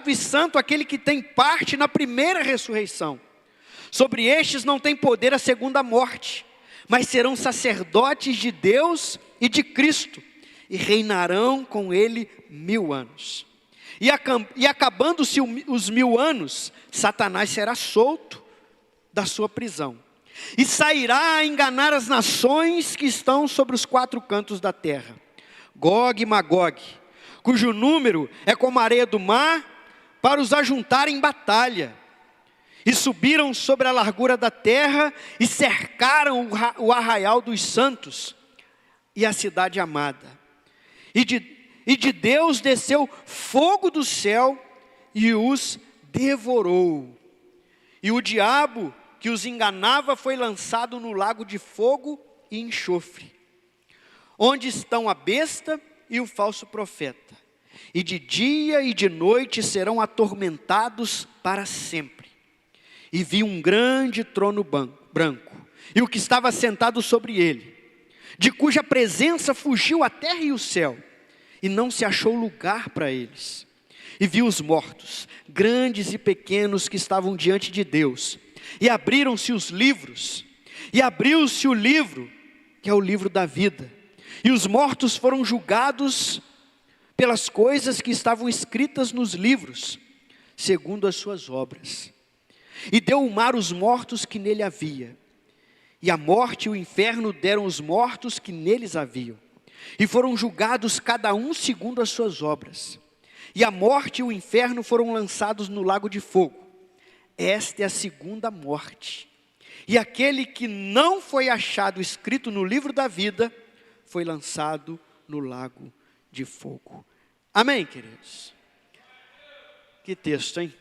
e santo aquele que tem parte na primeira ressurreição. Sobre estes não tem poder a segunda morte, mas serão sacerdotes de Deus e de Cristo, e reinarão com ele 1000 anos. E acabando-se os 1000 anos, Satanás será solto da sua prisão, e sairá a enganar as nações que estão sobre os 4 cantos da terra, Gog e Magog, cujo número é como a areia do mar, para os ajuntar em batalha. E subiram sobre a largura da terra, e cercaram o arraial dos santos, e a cidade amada. E de Deus desceu fogo do céu, e os devorou. E o diabo que os enganava foi lançado no lago de fogo e enxofre, onde estão a besta e o falso profeta, e de dia e de noite serão atormentados para sempre. E vi um grande trono branco, e o que estava sentado sobre ele, de cuja presença fugiu a terra e o céu, e não se achou lugar para eles. E vi os mortos, grandes e pequenos, que estavam diante de Deus, e abriram-se os livros, e abriu-se o livro, que é o livro da vida. E os mortos foram julgados pelas coisas que estavam escritas nos livros, segundo as suas obras. E deu o mar os mortos que nele havia, e a morte e o inferno deram os mortos que neles haviam, e foram julgados cada um segundo as suas obras. E a morte e o inferno foram lançados no lago de fogo. Esta é a segunda morte. E aquele que não foi achado escrito no livro da vida, foi lançado no lago de fogo. Amém, queridos? Que texto, hein?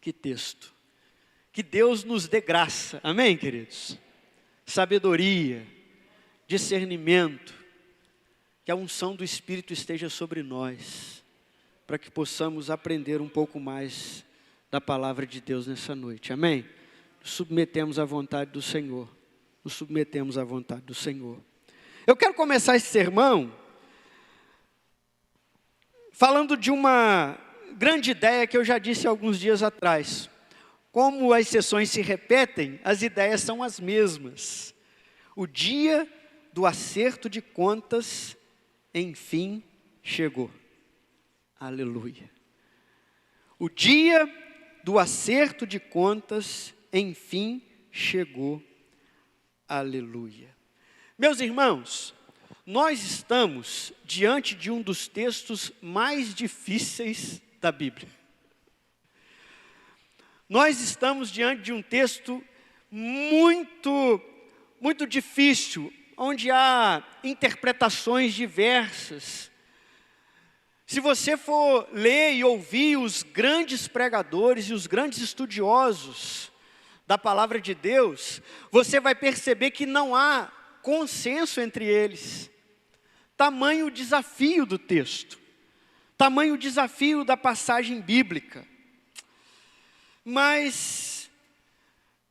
Que texto. Que Deus nos dê graça, amém, queridos? Sabedoria, discernimento, que a unção do Espírito esteja sobre nós, para que possamos aprender um pouco mais da palavra de Deus nessa noite, amém? Nos submetemos à vontade do Senhor, nos submetemos à vontade do Senhor. Eu quero começar esse sermão falando de uma grande ideia que eu já disse alguns dias atrás. Como as sessões se repetem, as ideias são as mesmas. O dia do acerto de contas, enfim, chegou. Aleluia. O dia do acerto de contas, enfim, chegou. Aleluia. Meus irmãos, nós estamos diante de um dos textos mais difíceis da Bíblia. Nós estamos diante de um texto muito difícil, onde há interpretações diversas. Se você for ler e ouvir os grandes pregadores e os grandes estudiosos da palavra de Deus, você vai perceber que não há consenso entre eles. Tamanho o desafio do texto, tamanho o desafio da passagem bíblica. Mas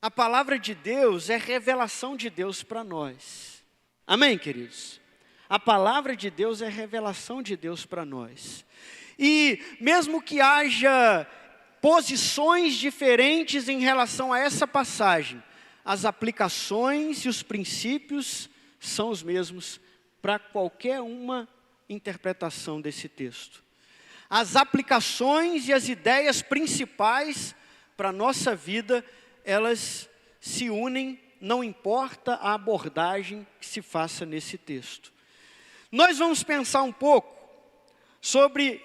a palavra de Deus é revelação de Deus para nós. Amém, queridos? A palavra de Deus é revelação de Deus para nós. E mesmo que haja posições diferentes em relação a essa passagem, as aplicações e os princípios são os mesmos para qualquer uma interpretação desse texto. As aplicações e as ideias principais para a nossa vida, elas se unem, não importa a abordagem que se faça nesse texto. Nós vamos pensar um pouco sobre,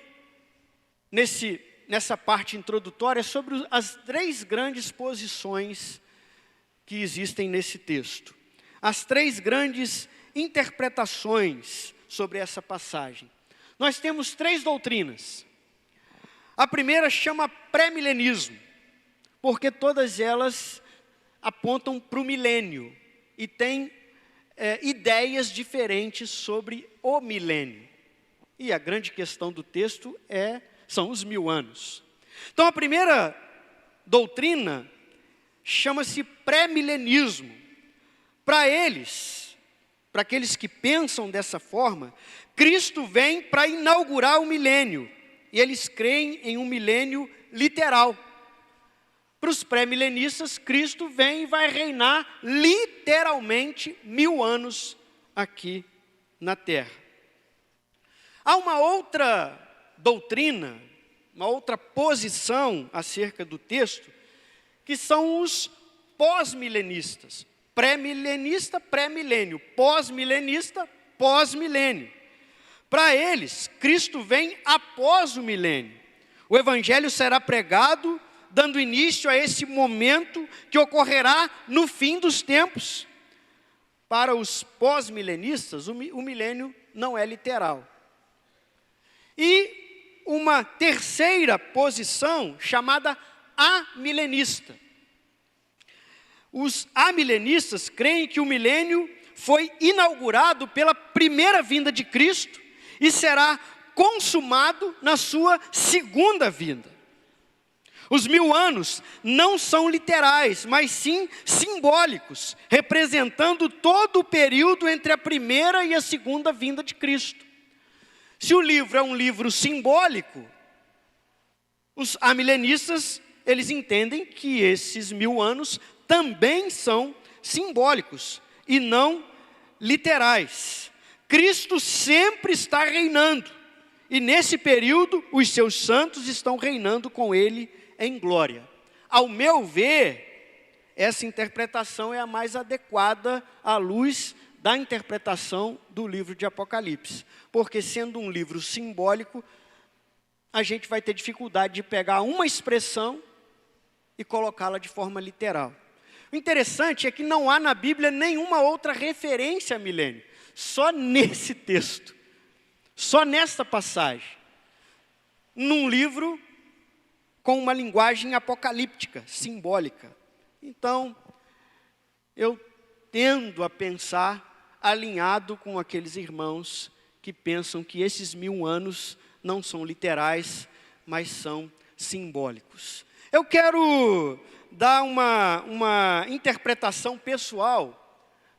nessa parte introdutória, sobre as 3 grandes posições que existem nesse texto. As 3 grandes interpretações sobre essa passagem. Nós temos 3 doutrinas. A primeira chama pré-milenismo, porque todas elas apontam para o milênio e têm ideias diferentes sobre o milênio. E a grande questão do texto são os 1000 anos. Então a primeira doutrina chama-se pré-milenismo. Para eles, para aqueles que pensam dessa forma, Cristo vem para inaugurar o milênio. E eles creem em um milênio literal. Para os pré-milenistas, Cristo vem e vai reinar literalmente 1000 anos aqui na terra. Há uma outra doutrina, uma outra posição acerca do texto, que são os pós-milenistas. Pré-milenista, pré-milênio. Pós-milenista, pós-milênio. Para eles, Cristo vem após o milênio. O evangelho será pregado, dando início a esse momento que ocorrerá no fim dos tempos. Para os pós-milenistas, o milênio não é literal. E uma terceira posição chamada amilenista. Os amilenistas creem que o milênio foi inaugurado pela primeira vinda de Cristo e será consumado na sua segunda vinda. Os 1000 anos não são literais, mas sim simbólicos, representando todo o período entre a primeira e a segunda vinda de Cristo. Se o livro é um livro simbólico, os amilenistas, eles entendem que esses 1000 anos também são simbólicos e não literais. Cristo sempre está reinando, e nesse período os seus santos estão reinando com ele em glória. Ao meu ver, essa interpretação é a mais adequada à luz da interpretação do livro de Apocalipse. Porque sendo um livro simbólico, a gente vai ter dificuldade de pegar uma expressão e colocá-la de forma literal. O interessante é que não há na Bíblia nenhuma outra referência a milênio. Só nesse texto, só nesta passagem, num livro com uma linguagem apocalíptica, simbólica. Então, eu tendo a pensar alinhado com aqueles irmãos que pensam que esses 1000 anos não são literais, mas são simbólicos. Eu quero dar uma interpretação pessoal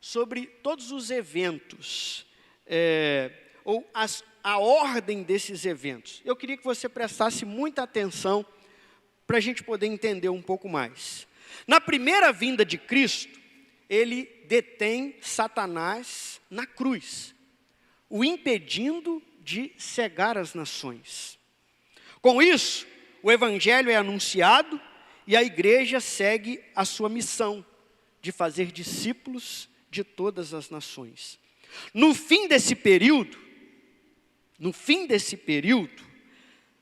sobre todos os eventos, ou a ordem desses eventos. Eu queria que você prestasse muita atenção para a gente poder entender um pouco mais. Na primeira vinda de Cristo, ele detém Satanás na cruz, o impedindo de cegar as nações. Com isso, o evangelho é anunciado e a igreja segue a sua missão de fazer discípulos de todas as nações. No fim desse período,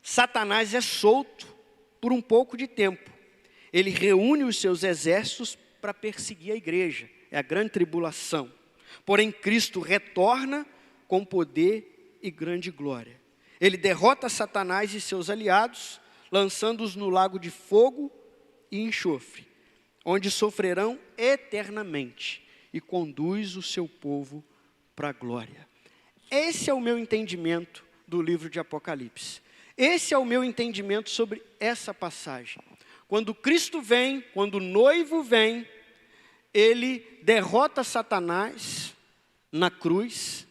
Satanás é solto por um pouco de tempo. Ele reúne os seus exércitos para perseguir a igreja, é a grande tribulação. Porém, Cristo retorna com poder e grande glória. Ele derrota Satanás e seus aliados, lançando-os no lago de fogo e enxofre, onde sofrerão eternamente, e conduz o seu povo para a glória. Esse é o meu entendimento do livro de Apocalipse. Esse é o meu entendimento sobre essa passagem. Quando Cristo vem, quando o noivo vem, ele derrota Satanás na cruz,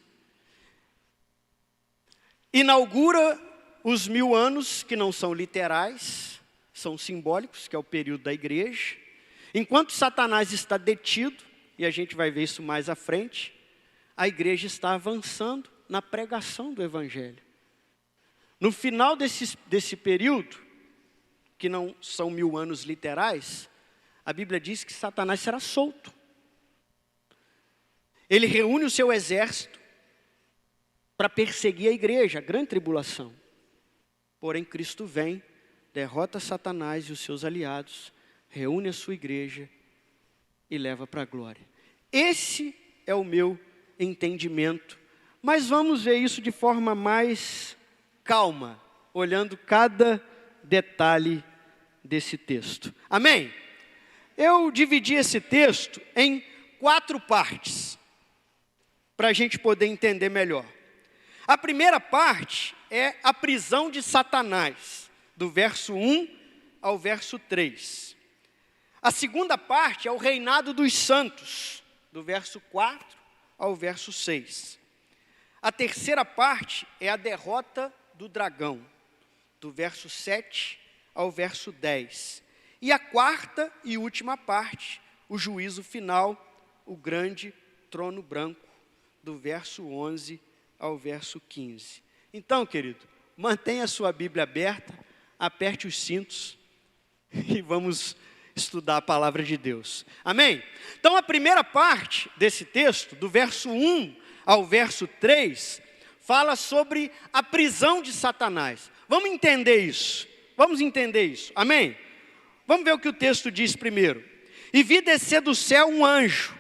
inaugura os 1000 anos, que não são literais, são simbólicos, que é o período da igreja. Enquanto Satanás está detido, e a gente vai ver isso mais à frente, a igreja está avançando na pregação do evangelho. No final desse período, que não são 1000 anos literais, a Bíblia diz que Satanás será solto. Ele reúne o seu exército para perseguir a igreja, a grande tribulação. Porém, Cristo vem, derrota Satanás e os seus aliados, reúne a sua igreja e leva para a glória. Esse é o meu entendimento. Mas vamos ver isso de forma mais calma, olhando cada detalhe desse texto. Amém? Eu dividi esse texto em 4 partes, para a gente poder entender melhor. A primeira parte é a prisão de Satanás, do verso 1 ao verso 3. A segunda parte é o reinado dos santos, do verso 4 ao verso 6. A terceira parte é a derrota do dragão, do verso 7 ao verso 10. E a quarta e última parte, o juízo final, o grande trono branco, do verso 11 ao verso 15. Então, querido, mantenha a sua Bíblia aberta, aperte os cintos e vamos estudar a palavra de Deus. Amém? Então, a primeira parte desse texto, do verso 1 ao verso 3, fala sobre a prisão de Satanás. Vamos entender isso. Vamos entender isso. Amém? Vamos ver o que o texto diz primeiro. E vi descer do céu um anjo,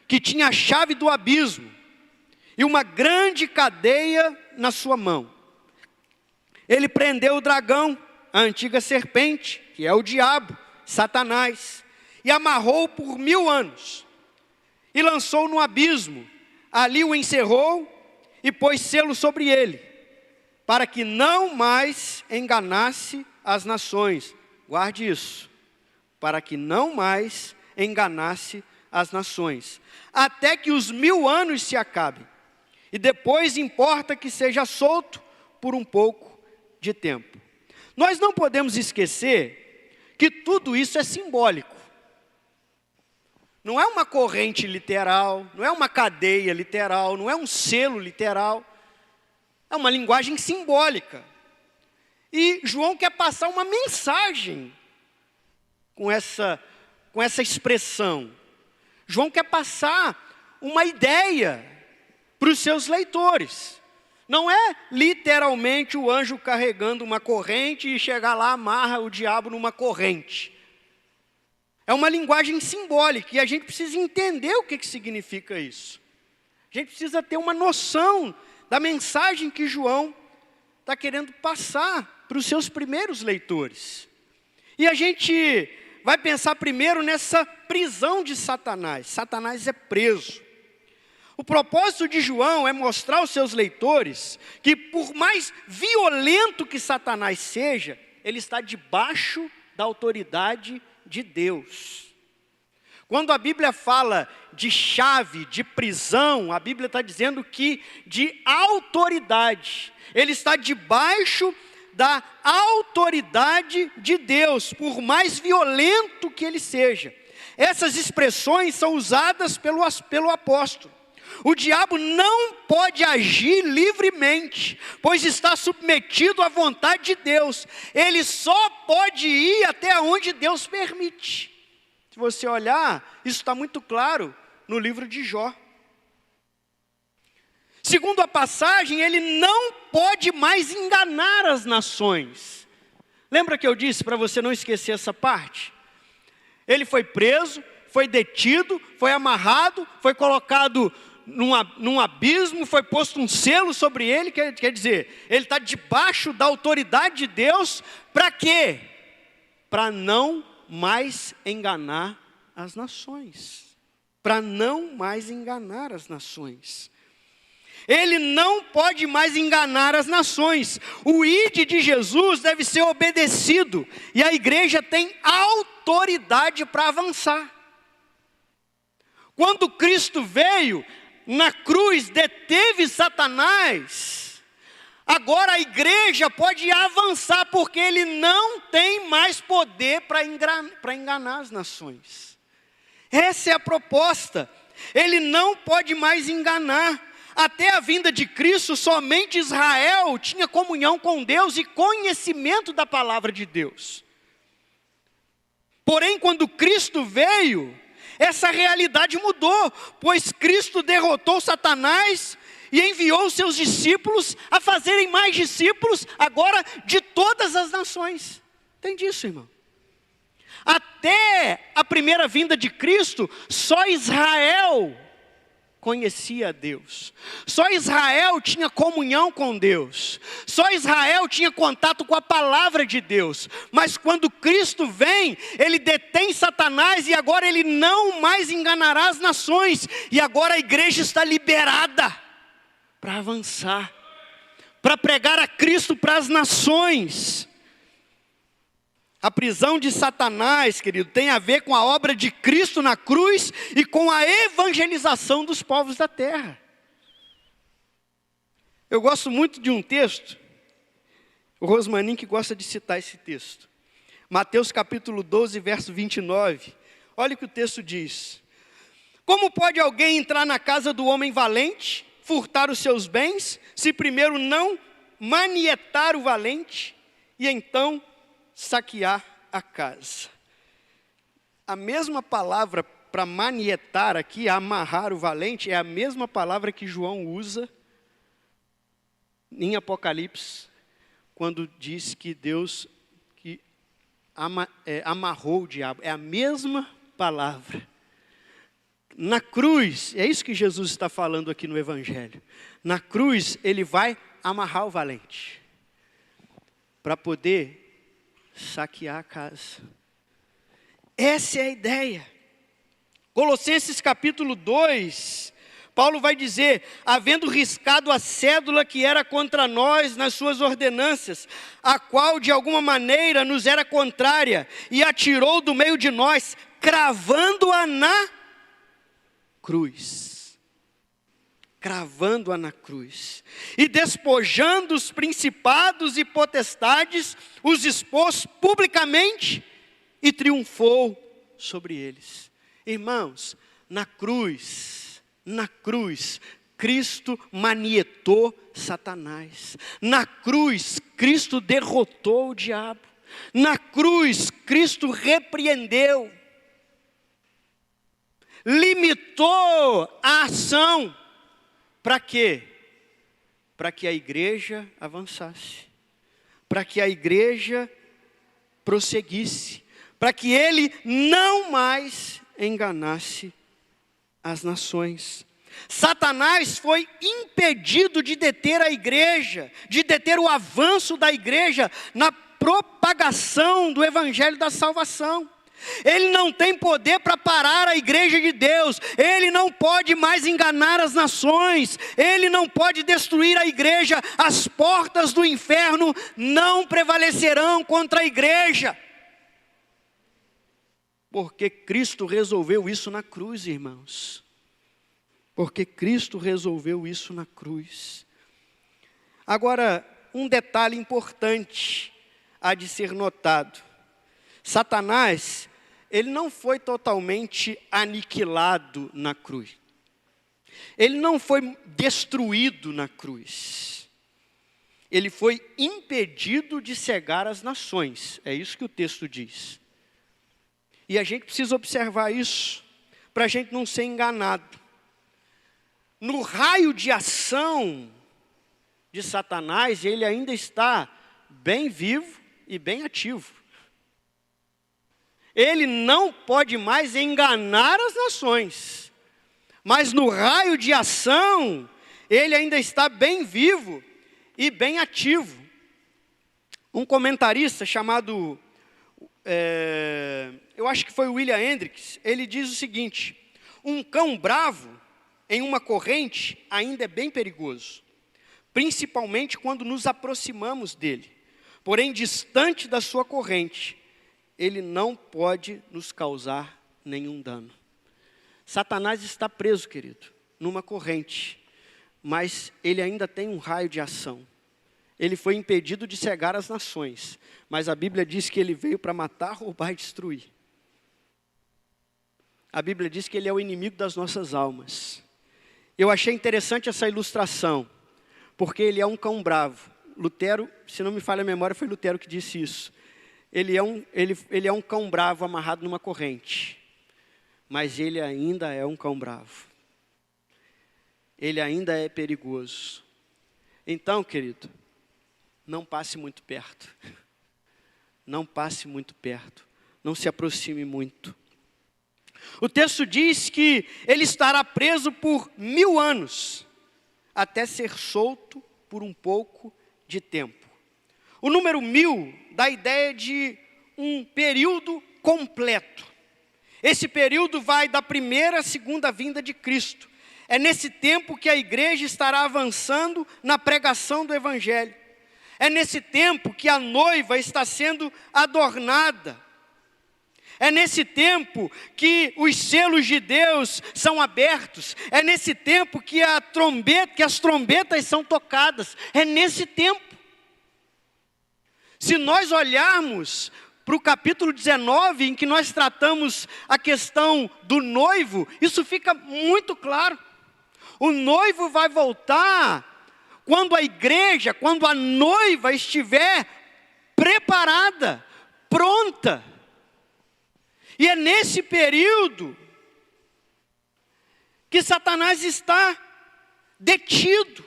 que tinha a chave do abismo, e uma grande cadeia na sua mão. Ele prendeu o dragão, a antiga serpente, que é o diabo, Satanás, e amarrou-o por 1000 anos, e lançou-o no abismo. Ali o encerrou, e pôs selo sobre ele, para que não mais enganasse as nações. Guarde isso. Para que não mais enganasse as nações, até que os 1000 anos se acabem. E depois importa que seja solto por um pouco de tempo. Nós não podemos esquecer que tudo isso é simbólico. Não é uma corrente literal, não é uma cadeia literal, não é um selo literal. É uma linguagem simbólica. E João quer passar uma mensagem com essa expressão. João quer passar uma ideia para os seus leitores. Não é literalmente o anjo carregando uma corrente e chegar lá, amarra o diabo numa corrente. É uma linguagem simbólica e a gente precisa entender o que significa isso. A gente precisa ter uma noção da mensagem que João está querendo passar para os seus primeiros leitores. E a gente vai pensar primeiro nessa prisão de Satanás. Satanás é preso. O propósito de João é mostrar aos seus leitores que, por mais violento que Satanás seja, ele está debaixo da autoridade de Deus. Quando a Bíblia fala de chave, de prisão, a Bíblia está dizendo que de autoridade. Ele está debaixo da autoridade de Deus, por mais violento que ele seja. Essas expressões são usadas pelo apóstolo. O diabo não pode agir livremente, pois está submetido à vontade de Deus. Ele só pode ir até onde Deus permite. Se você olhar, isso está muito claro no livro de Jó. Segundo a passagem, ele não pode mais enganar as nações. Lembra que eu disse para você não esquecer essa parte? Ele foi preso, foi detido, foi amarrado, foi colocado num abismo, foi posto um selo sobre ele, quer dizer, ele está debaixo da autoridade de Deus, para quê? Para não mais enganar as nações. Para não mais enganar as nações. Ele não pode mais enganar as nações. O ide de Jesus deve ser obedecido, e a igreja tem autoridade para avançar. Quando Cristo veio, na cruz deteve Satanás, agora a igreja pode avançar, porque ele não tem mais poder para enganar as nações. Essa é a proposta. Ele não pode mais enganar. Até a vinda de Cristo, somente Israel tinha comunhão com Deus e conhecimento da palavra de Deus. Porém, quando Cristo veio, essa realidade mudou, pois Cristo derrotou Satanás e enviou os seus discípulos a fazerem mais discípulos, agora de todas as nações. Entende isso, irmão? Até a primeira vinda de Cristo, só Israel conhecia a Deus. Só Israel tinha comunhão com Deus. Só Israel tinha contato com a palavra de Deus. Mas quando Cristo vem, ele detém Satanás e agora ele não mais enganará as nações. E agora a igreja está liberada para avançar, para pregar a Cristo para as nações. A prisão de Satanás, querido, tem a ver com a obra de Cristo na cruz e com a evangelização dos povos da terra. Eu gosto muito de um texto, o Rosmanin que gosta de citar esse texto. Mateus capítulo 12, verso 29. Olha o que o texto diz. Como pode alguém entrar na casa do homem valente, furtar os seus bens, se primeiro não manietar o valente e então saquear a casa? A mesma palavra para manietar aqui, amarrar o valente, é a mesma palavra que João usa em Apocalipse, quando diz que Deus amarrou o diabo. É a mesma palavra. Na cruz, é isso que Jesus está falando aqui no Evangelho. Na cruz, ele vai amarrar o valente, para poder saquear a casa. Essa é a ideia. Colossenses capítulo 2, Paulo vai dizer: havendo riscado a cédula que era contra nós nas suas ordenanças, a qual de alguma maneira nos era contrária, e atirou do meio de nós, cravando-a na cruz. Cravando-a na cruz, e despojando os principados e potestades, os expôs publicamente e triunfou sobre eles. Irmãos, na cruz, Cristo manietou Satanás. Na cruz, Cristo derrotou o diabo. Na cruz, Cristo repreendeu, limitou a ação. Para quê? Para que a igreja avançasse, para que a igreja prosseguisse, para que ele não mais enganasse as nações. Satanás foi impedido de deter a igreja, de deter o avanço da igreja na propagação do evangelho da salvação. Ele não tem poder para parar a igreja de Deus. Ele não pode mais enganar as nações. Ele não pode destruir a igreja. As portas do inferno não prevalecerão contra a igreja. Porque Cristo resolveu isso na cruz, irmãos. Porque Cristo resolveu isso na cruz. Agora, um detalhe importante há de ser notado. Satanás, ele não foi totalmente aniquilado na cruz. Ele não foi destruído na cruz. Ele foi impedido de cegar as nações. É isso que o texto diz. E a gente precisa observar isso, para a gente não ser enganado. No raio de ação de Satanás, ele ainda está bem vivo e bem ativo. Ele não pode mais enganar as nações, mas no raio de ação, ele ainda está bem vivo e bem ativo. Um comentarista chamado, eu acho que foi William Hendricks, ele diz o seguinte: um cão bravo em uma corrente ainda é bem perigoso, principalmente quando nos aproximamos dele. Porém, distante da sua corrente, ele não pode nos causar nenhum dano. Satanás está preso, querido, numa corrente, mas ele ainda tem um raio de ação. Ele foi impedido de cegar as nações, mas a Bíblia diz que ele veio para matar, roubar e destruir. A Bíblia diz que ele é o inimigo das nossas almas. Eu achei interessante essa ilustração, porque ele é um cão bravo. Lutero, se não me falha a memória, foi Lutero que disse isso. Ele é um cão bravo amarrado numa corrente, mas ele ainda é um cão bravo. Ele ainda é perigoso. Então, querido, não passe muito perto. Não passe muito perto. Não se aproxime muito. O texto diz que ele estará preso por 1000 anos, até ser solto por um pouco de tempo. O número 1000 dá a ideia de um período completo. Esse período vai da primeira à segunda vinda de Cristo. É nesse tempo que a igreja estará avançando na pregação do Evangelho. É nesse tempo que a noiva está sendo adornada. É nesse tempo que os selos de Deus são abertos. É nesse tempo que as trombetas são tocadas. É nesse tempo. Se nós olharmos para o capítulo 19, em que nós tratamos a questão do noivo, isso fica muito claro. O noivo vai voltar quando a igreja, quando a noiva estiver preparada, pronta. E é nesse período que Satanás está detido.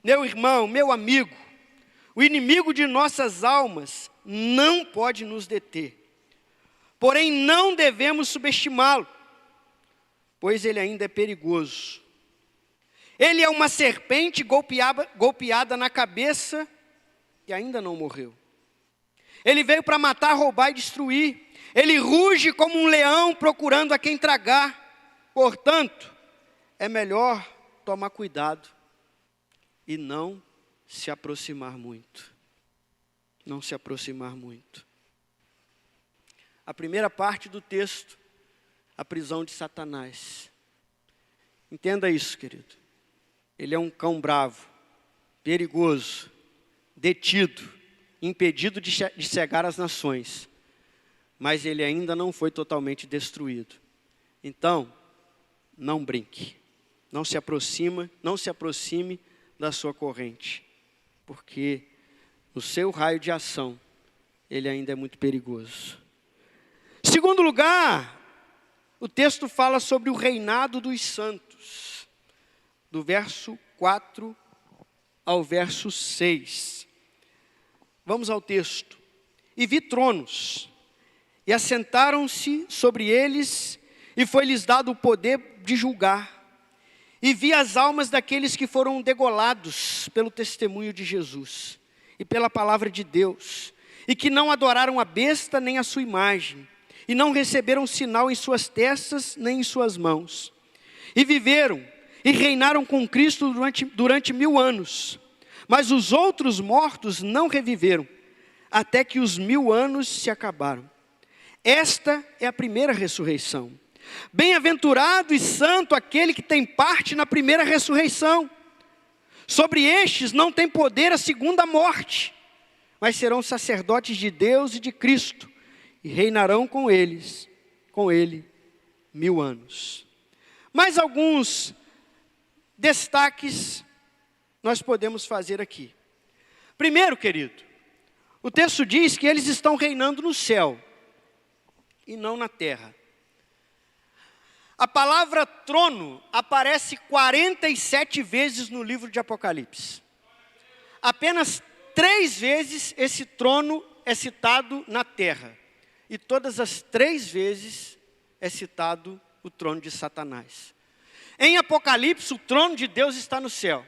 Meu irmão, meu amigo, o inimigo de nossas almas não pode nos deter. Porém, não devemos subestimá-lo, pois ele ainda é perigoso. Ele é uma serpente golpeada na cabeça e ainda não morreu. Ele veio para matar, roubar e destruir. Ele ruge como um leão procurando a quem tragar. Portanto, é melhor tomar cuidado e não se aproximar muito. Não se aproximar muito. A primeira parte do texto, a prisão de Satanás. Entenda isso, querido. Ele é um cão bravo, perigoso, detido, impedido de cegar as nações, mas ele ainda não foi totalmente destruído. Então, não brinque, não se aproxime da sua corrente, porque no seu raio de ação, ele ainda é muito perigoso. Segundo lugar, o texto fala sobre o reinado dos santos, do verso 4 ao verso 6. Vamos ao texto. E vi tronos, e assentaram-se sobre eles, e foi-lhes dado o poder de julgar. E vi as almas daqueles que foram degolados pelo testemunho de Jesus, e pela palavra de Deus, e que não adoraram a besta nem a sua imagem, e não receberam sinal em suas testas nem em suas mãos. E viveram, e reinaram com Cristo durante 1000 anos. Mas os outros mortos não reviveram, até que os 1000 anos se acabaram. Esta é a primeira ressurreição. Bem-aventurado e santo aquele que tem parte na primeira ressurreição. Sobre estes não tem poder a segunda morte, mas serão sacerdotes de Deus e de Cristo, e reinarão com ele 1000 anos. Mais alguns destaques nós podemos fazer aqui. Primeiro, querido, o texto diz que eles estão reinando no céu e não na terra. A palavra trono aparece 47 vezes no livro de Apocalipse. Apenas 3 vezes esse trono é citado na terra. E todas as 3 vezes é citado o trono de Satanás. Em Apocalipse, o trono de Deus está no céu.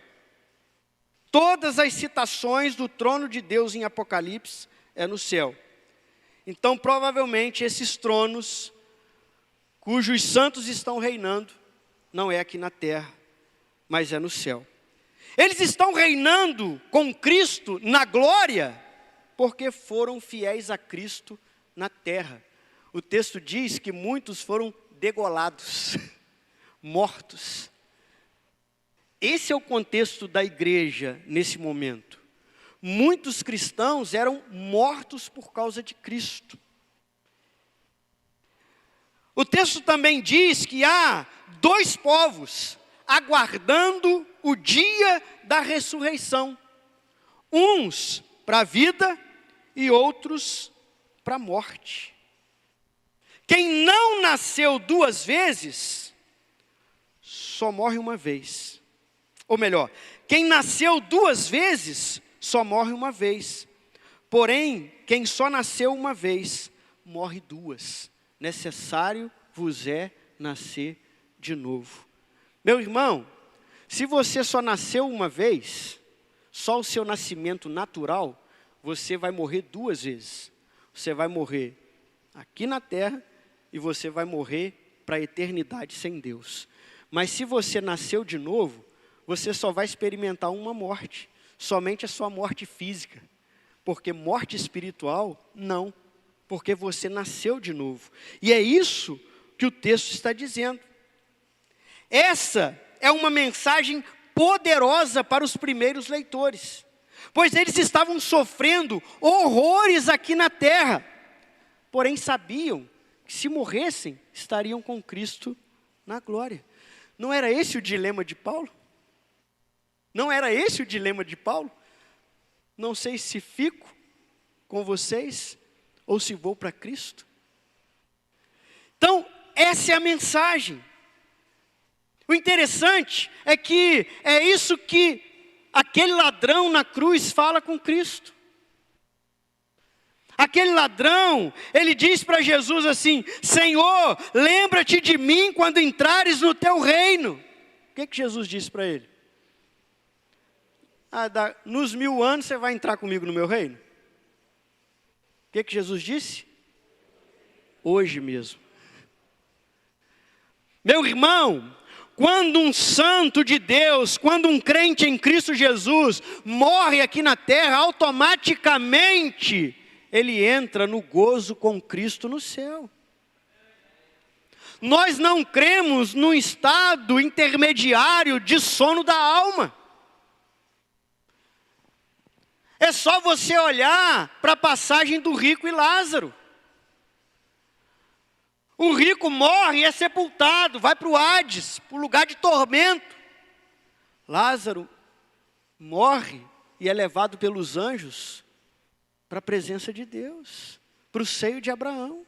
Todas as citações do trono de Deus em Apocalipse é no céu. Então, provavelmente, esses tronos, cujos santos estão reinando, não é aqui na terra, mas é no céu. Eles estão reinando com Cristo na glória, porque foram fiéis a Cristo na terra. O texto diz que muitos foram degolados, mortos. Esse é o contexto da igreja nesse momento. Muitos cristãos eram mortos por causa de Cristo. O texto também diz que há 2 povos aguardando o dia da ressurreição. Uns para a vida e outros para a morte. Quem não nasceu 2 vezes, só morre uma vez. Ou melhor, quem nasceu 2 vezes, só morre uma vez. Porém, quem só nasceu uma vez, morre 2. Necessário vos é nascer de novo. Meu irmão, se você só nasceu uma vez, só o seu nascimento natural, você vai morrer 2 vezes. Você vai morrer aqui na terra e você vai morrer para a eternidade sem Deus. Mas se você nasceu de novo, você só vai experimentar uma morte, somente a sua morte física. Porque morte espiritual, não, porque você nasceu de novo. E é isso que o texto está dizendo. Essa é uma mensagem poderosa para os primeiros leitores, pois eles estavam sofrendo horrores aqui na terra, porém sabiam que se morressem, estariam com Cristo na glória. Não era esse o dilema de Paulo? Não era esse o dilema de Paulo? Não sei se fico com vocês ou se vou para Cristo. Então, essa é a mensagem. O interessante é que é isso que aquele ladrão na cruz fala com Cristo. Aquele ladrão, ele diz para Jesus assim: Senhor, lembra-te de mim quando entrares no teu reino. O que Jesus disse para ele? Nos 1000 anos você vai entrar comigo no meu reino? O que Jesus disse? Hoje mesmo. Meu irmão, quando um santo de Deus, quando um crente em Cristo Jesus morre aqui na terra, automaticamente ele entra no gozo com Cristo no céu. Nós não cremos num estado intermediário de sono da alma. É só você olhar para a passagem do rico e Lázaro. O rico morre e é sepultado, vai para o Hades, para o lugar de tormento. Lázaro morre e é levado pelos anjos para a presença de Deus, para o seio de Abraão.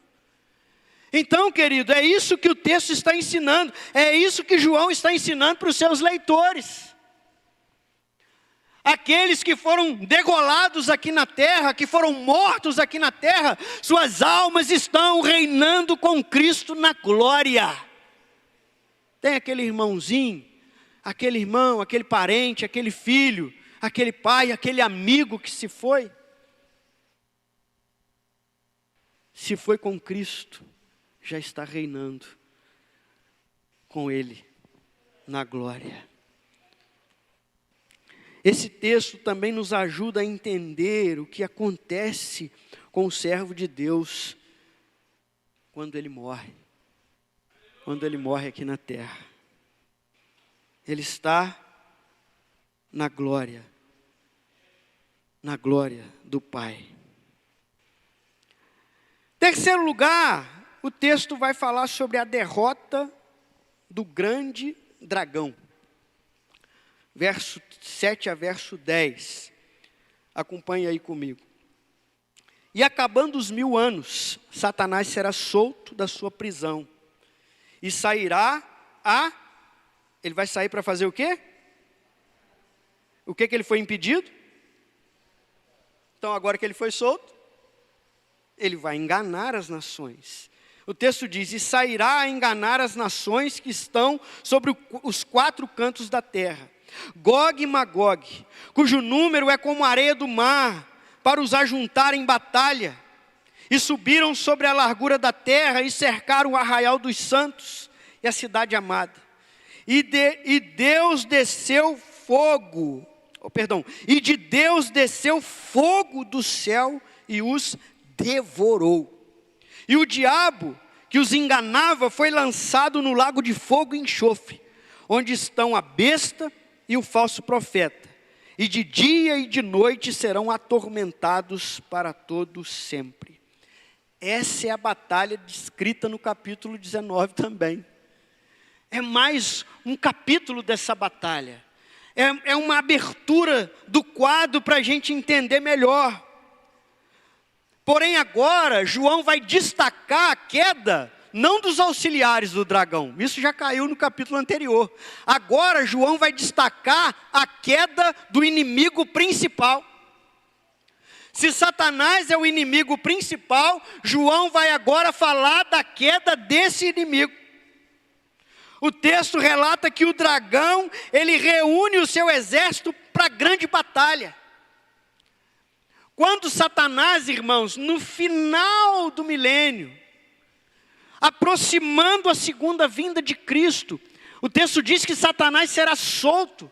Então, querido, é isso que o texto está ensinando, é isso que João está ensinando para os seus leitores. Aqueles que foram degolados aqui na terra, que foram mortos aqui na terra, suas almas estão reinando com Cristo na glória. Tem aquele irmãozinho, aquele irmão, aquele parente, aquele filho, aquele pai, aquele amigo que se foi. Se foi com Cristo, já está reinando com Ele na glória. Esse texto também nos ajuda a entender o que acontece com o servo de Deus quando ele morre. Quando ele morre aqui na terra. Ele está na glória do Pai. Terceiro lugar, o texto vai falar sobre a derrota do grande dragão. Verso 7 a verso 10. Acompanhe aí comigo. E acabando os 1000 anos, Satanás será solto da sua prisão. E sairá Ele vai sair para fazer o quê? O que ele foi impedido? Então agora que ele foi solto, ele vai enganar as nações. O texto diz, e sairá a enganar as nações que estão sobre os 4 cantos da terra. Gog e Magog, cujo número é como a areia do mar, para os ajuntar em batalha. E subiram sobre a largura da terra e cercaram o arraial dos santos e a cidade amada. E Deus desceu fogo, e de Deus desceu fogo do céu e os devorou. E o diabo que os enganava foi lançado no lago de fogo e enxofre, onde estão a besta e o falso profeta. E de dia e de noite serão atormentados para todo sempre. Essa é a batalha descrita no capítulo 19 também. É mais um capítulo dessa batalha. É uma abertura do quadro para a gente entender melhor. Porém agora, João vai destacar a queda, não dos auxiliares do dragão. Isso já caiu no capítulo anterior. Agora João vai destacar a queda do inimigo principal. Se Satanás é o inimigo principal, João vai agora falar da queda desse inimigo. O texto relata que o dragão, ele reúne o seu exército para a grande batalha. Quando Satanás, irmãos, no final do milênio, aproximando a segunda vinda de Cristo, o texto diz que Satanás será solto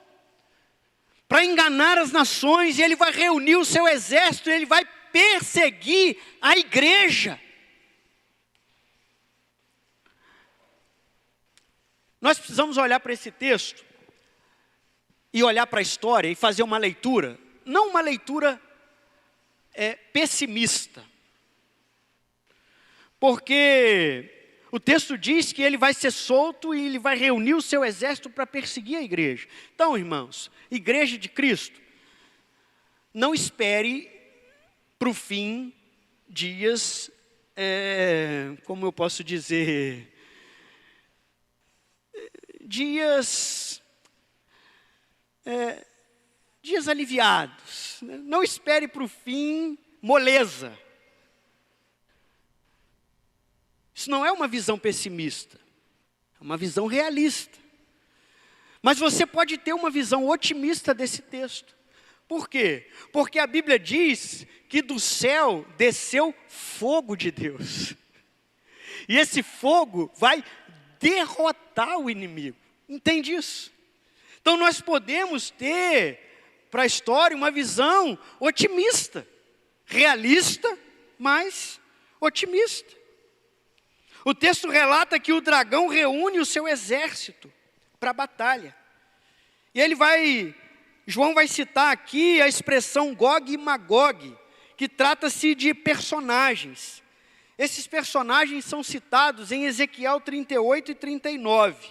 para enganar as nações, e ele vai reunir o seu exército, e ele vai perseguir a igreja. Nós precisamos olhar para esse texto, e olhar para a história, e fazer uma leitura, não uma leitura pessimista, porque o texto diz que ele vai ser solto e ele vai reunir o seu exército para perseguir a igreja. Então, irmãos, igreja de Cristo, não espere para o fim dias, como eu posso dizer, dias aliviados. Não espere para o fim moleza. Isso não é uma visão pessimista, é uma visão realista. Mas você pode ter uma visão otimista desse texto. Por quê? Porque a Bíblia diz que do céu desceu fogo de Deus. E esse fogo vai derrotar o inimigo. Entende isso? Então nós podemos ter para a história uma visão otimista, realista, mas otimista. O texto relata que o dragão reúne o seu exército para a batalha. E João vai citar aqui a expressão Gog e Magog, que trata-se de personagens. Esses personagens são citados em Ezequiel 38 e 39.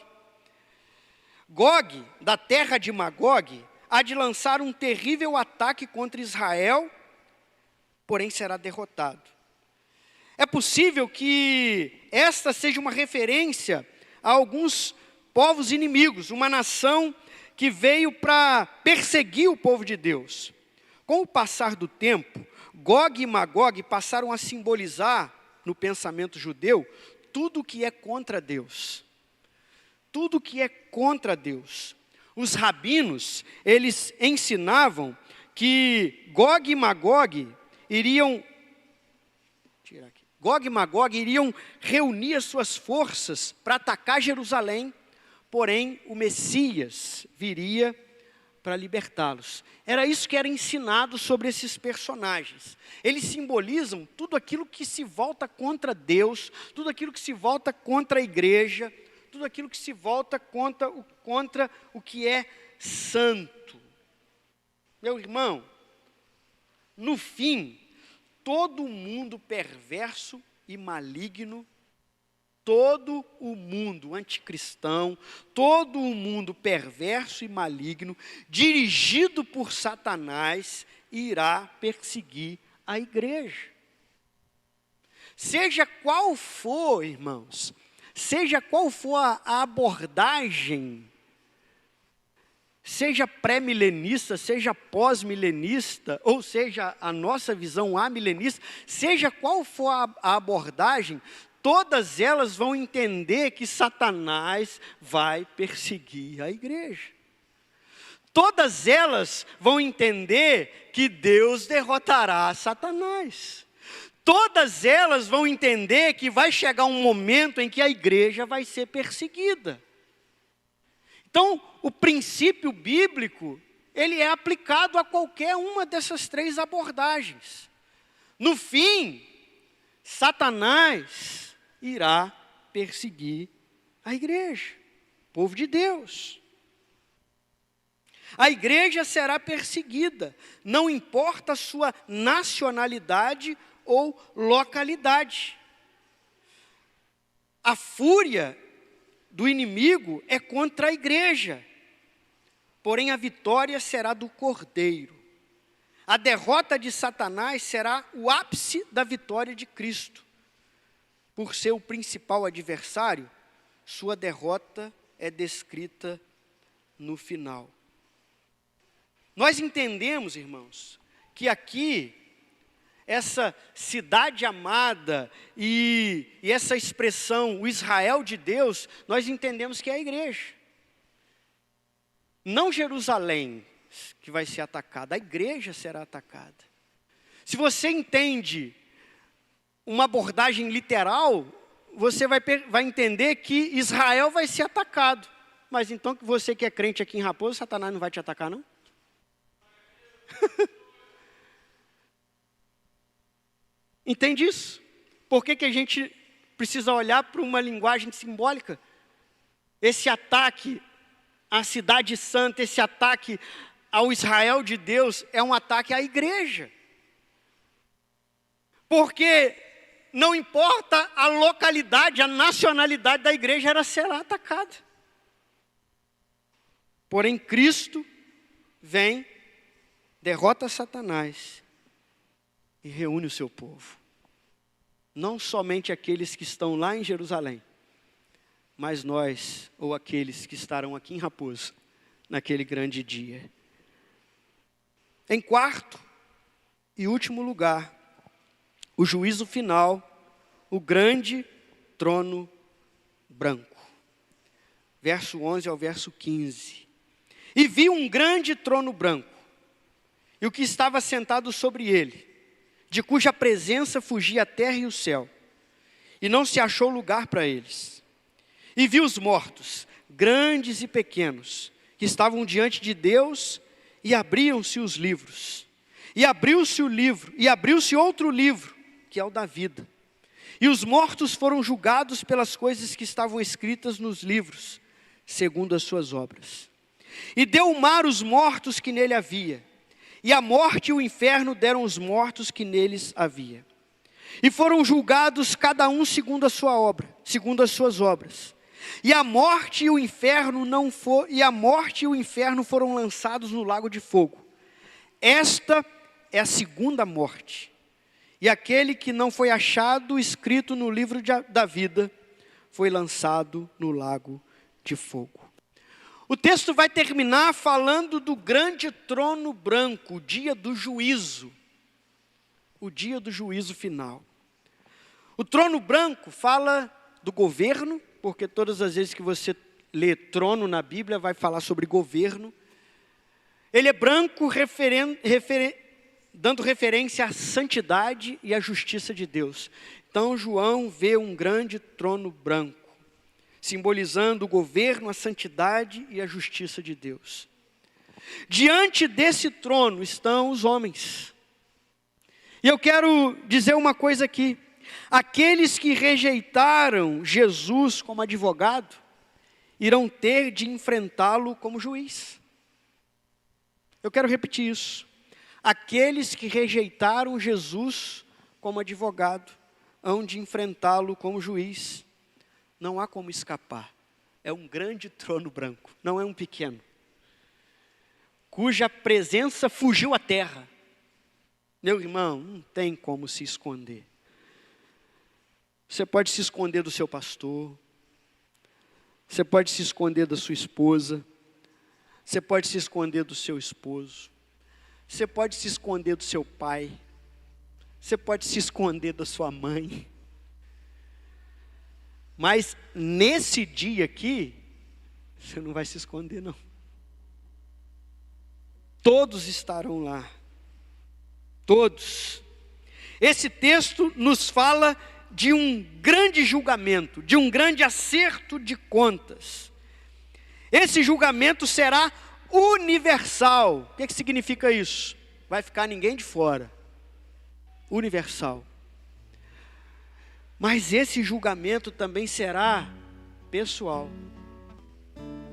Gog, da terra de Magog, há de lançar um terrível ataque contra Israel, porém será derrotado. É possível que esta seja uma referência a alguns povos inimigos, uma nação que veio para perseguir o povo de Deus. Com o passar do tempo, Gog e Magog passaram a simbolizar, no pensamento judeu, tudo que é contra Deus. Tudo que é contra Deus. Os rabinos, eles ensinavam que Gog e Magog iriam reunir as suas forças para atacar Jerusalém, porém o Messias viria para libertá-los. Era isso que era ensinado sobre esses personagens. Eles simbolizam tudo aquilo que se volta contra Deus, tudo aquilo que se volta contra a igreja, tudo aquilo que se volta contra o que é santo. Meu irmão, no fim, todo mundo perverso e maligno, todo o mundo anticristão, todo o mundo perverso e maligno, dirigido por Satanás, irá perseguir a igreja. Seja qual for, irmãos, seja qual for a abordagem, seja pré-milenista, seja pós-milenista, ou seja, a nossa visão amilenista, seja qual for a abordagem, todas elas vão entender que Satanás vai perseguir a igreja. Todas elas vão entender que Deus derrotará Satanás. Todas elas vão entender que vai chegar um momento em que a igreja vai ser perseguida. Então, o princípio bíblico, ele é aplicado a qualquer uma dessas três abordagens. No fim, Satanás irá perseguir a igreja, o povo de Deus. A igreja será perseguida, não importa a sua nacionalidade ou localidade. A fúria do inimigo é contra a igreja, porém a vitória será do Cordeiro. A derrota de Satanás será o ápice da vitória de Cristo. Por ser o principal adversário, sua derrota é descrita no final. Nós entendemos, irmãos, que aqui, essa cidade amada e essa expressão, o Israel de Deus, nós entendemos que é a igreja. Não Jerusalém que vai ser atacada, a igreja será atacada. Se você entende uma abordagem literal, você vai entender que Israel vai ser atacado. Mas então, você que é crente aqui em Raposo, Satanás não vai te atacar, não? Entende isso? Por que a gente precisa olhar para uma linguagem simbólica? Esse ataque à cidade santa, esse ataque ao Israel de Deus, é um ataque à igreja. Porque não importa a localidade, a nacionalidade da igreja, ela será atacada. Porém, Cristo vem, derrota Satanás e reúne o seu povo. Não somente aqueles que estão lá em Jerusalém, mas nós, ou aqueles que estarão aqui em Raposo, naquele grande dia. Em quarto e último lugar, o juízo final, o grande trono branco. Verso 11 ao verso 15. E vi um grande trono branco, e o que estava sentado sobre ele, de cuja presença fugia a terra e o céu, e não se achou lugar para eles. E vi os mortos, grandes e pequenos, que estavam diante de Deus, e abriam-se os livros. E abriu-se outro livro, que é o da vida. E os mortos foram julgados pelas coisas que estavam escritas nos livros, segundo as suas obras. E deu o mar os mortos que nele havia, e a morte e o inferno deram os mortos que neles havia. E foram julgados cada um segundo a sua obra, segundo as suas obras. E a morte e o inferno foram lançados no lago de fogo. Esta é a segunda morte. E aquele que não foi achado escrito no livro da vida foi lançado no lago de fogo. O texto vai terminar falando do grande trono branco, o dia do juízo. O dia do juízo final. O trono branco fala do governo, porque todas as vezes que você lê trono na Bíblia, vai falar sobre governo. Ele é branco, dando referência à santidade e à justiça de Deus. Então João vê um grande trono branco, simbolizando o governo, a santidade e a justiça de Deus. Diante desse trono estão os homens. E eu quero dizer uma coisa aqui. Aqueles que rejeitaram Jesus como advogado, irão ter de enfrentá-lo como juiz. Eu quero repetir isso. Aqueles que rejeitaram Jesus como advogado, hão de enfrentá-lo como juiz. Não há como escapar. É um grande trono branco, não é um pequeno, cuja presença fugiu à terra. Meu irmão, não tem como se esconder. Você pode se esconder do seu pastor, você pode se esconder da sua esposa, Você pode se esconder do seu esposo. Você pode se esconder do seu pai. Você pode se esconder da sua mãe. Mas nesse dia aqui, você não vai se esconder, não. Todos estarão lá. Todos. Esse texto nos fala de um grande julgamento, de um grande acerto de contas. Esse julgamento será universal. O que significa isso? Vai ficar ninguém de fora. Universal. Mas esse julgamento também será pessoal.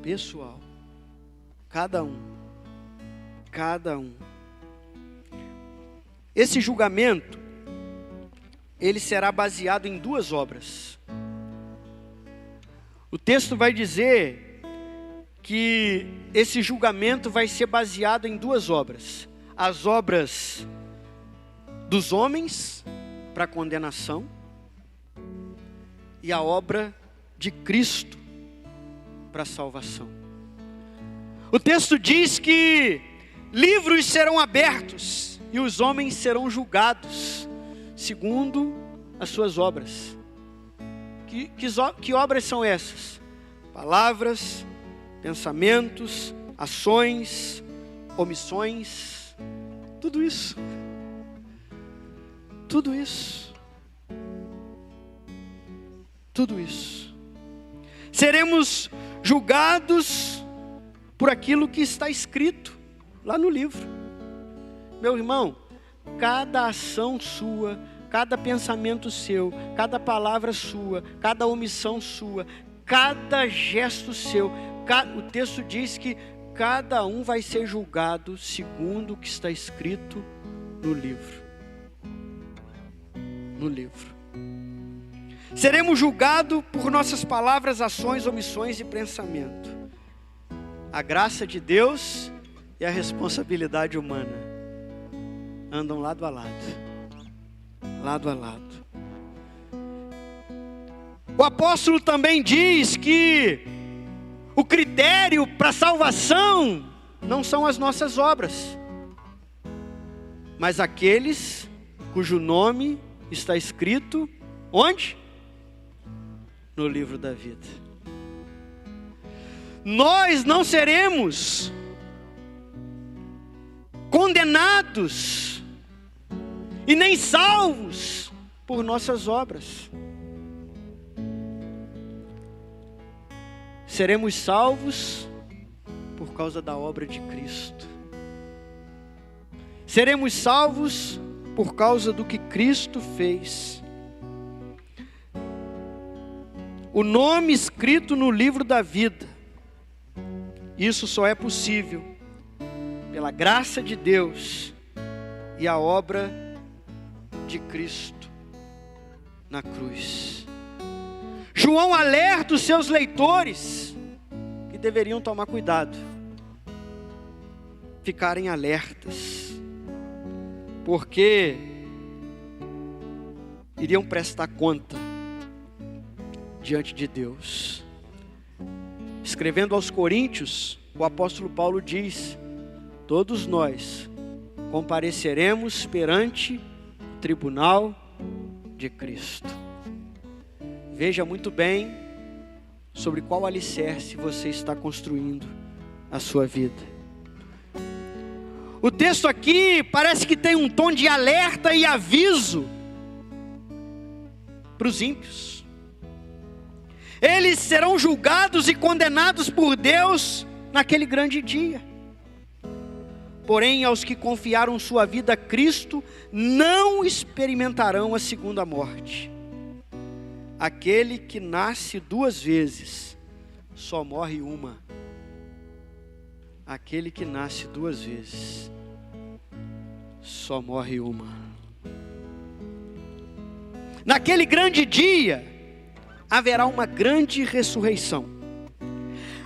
Pessoal. Cada um. Cada um. Esse julgamento, ele será baseado em 2 obras. O texto vai dizer que esse julgamento vai ser baseado em 2 obras. As obras dos homens para condenação e a obra de Cristo para salvação. O texto diz que livros serão abertos e os homens serão julgados segundo as suas obras. Que obras são essas? Palavras, pensamentos, ações, omissões, tudo isso. Tudo isso. Tudo isso. Seremos julgados por aquilo que está escrito lá no livro. Meu irmão, cada ação sua, cada pensamento seu, cada palavra sua, cada omissão sua, cada gesto seu, o texto diz que cada um vai ser julgado segundo o que está escrito no livro. No livro. Seremos julgados por nossas palavras, ações, omissões e pensamento. A graça de Deus e a responsabilidade humana andam lado a lado. Lado a lado. O apóstolo também diz que o critério para a salvação não são as nossas obras, mas aqueles cujo nome está escrito onde? No livro da vida. Nós não seremos condenados e nem salvos por nossas obras. Seremos salvos por causa da obra de Cristo. Seremos salvos por causa do que Cristo fez. O nome escrito no livro da vida. Isso só é possível pela graça de Deus e a obra de Cristo na cruz. João alerta os seus leitores que deveriam tomar cuidado, ficarem alertas, porque iriam prestar conta diante de Deus. Escrevendo aos Coríntios, o apóstolo Paulo diz: todos nós compareceremos perante o tribunal de Cristo. Veja muito bem sobre qual alicerce você está construindo a sua vida. O texto aqui parece que tem um tom de alerta e aviso para os ímpios. Eles serão julgados e condenados por Deus naquele grande dia. Porém, aos que confiaram sua vida a Cristo, não experimentarão a segunda morte. Aquele que nasce 2 vezes, só morre uma. Aquele que nasce 2 vezes, só morre uma. Naquele grande dia, haverá uma grande ressurreição.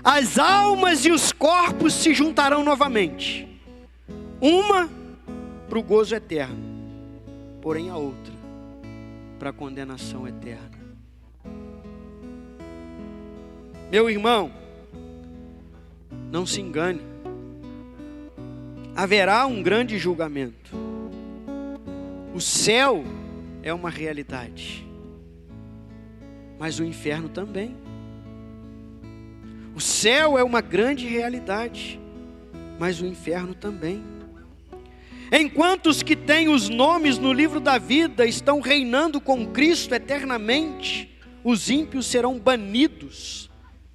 As almas e os corpos se juntarão novamente. Uma para o gozo eterno, porém a outra para a condenação eterna. Meu irmão, não se engane. haverá um grande julgamento. O céu é uma realidade, mas o inferno também. O céu é uma grande realidade, mas o inferno também. Enquanto os que têm os nomes no livro da vida estão reinando com Cristo eternamente, os ímpios serão banidos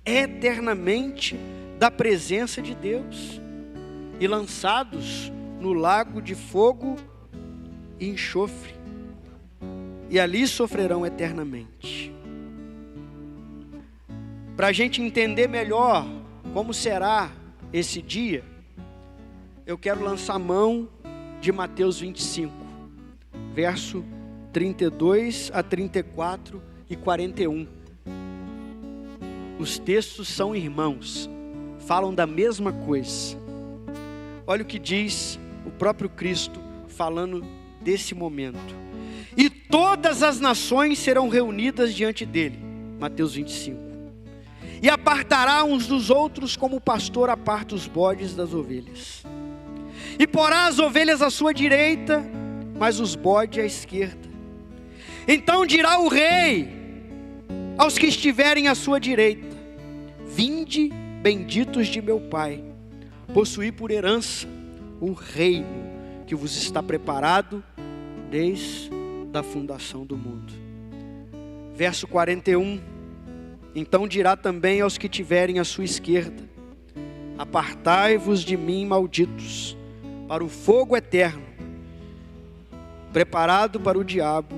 eternamente da presença de Deus e lançados no lago de fogo e enxofre, e ali sofrerão eternamente. Para a gente entender melhor como será esse dia, eu quero lançar mão de Mateus 25, verso 32 a 34 e 41. Os textos são irmãos, falam da mesma coisa. Olha o que diz o próprio Cristo falando desse momento. E todas as nações serão reunidas diante dele, Mateus 25. E apartará uns dos outros como o pastor aparta os bodes das ovelhas. E porá as ovelhas à sua direita, mas os bodes à esquerda. Então dirá o rei aos que estiverem à sua direita: vinde, benditos de meu Pai, possuí por herança o reino que vos está preparado desde a fundação do mundo. Verso 41. Então dirá também aos que tiverem à sua esquerda: apartai-vos de mim, malditos, para o fogo eterno, preparado para o diabo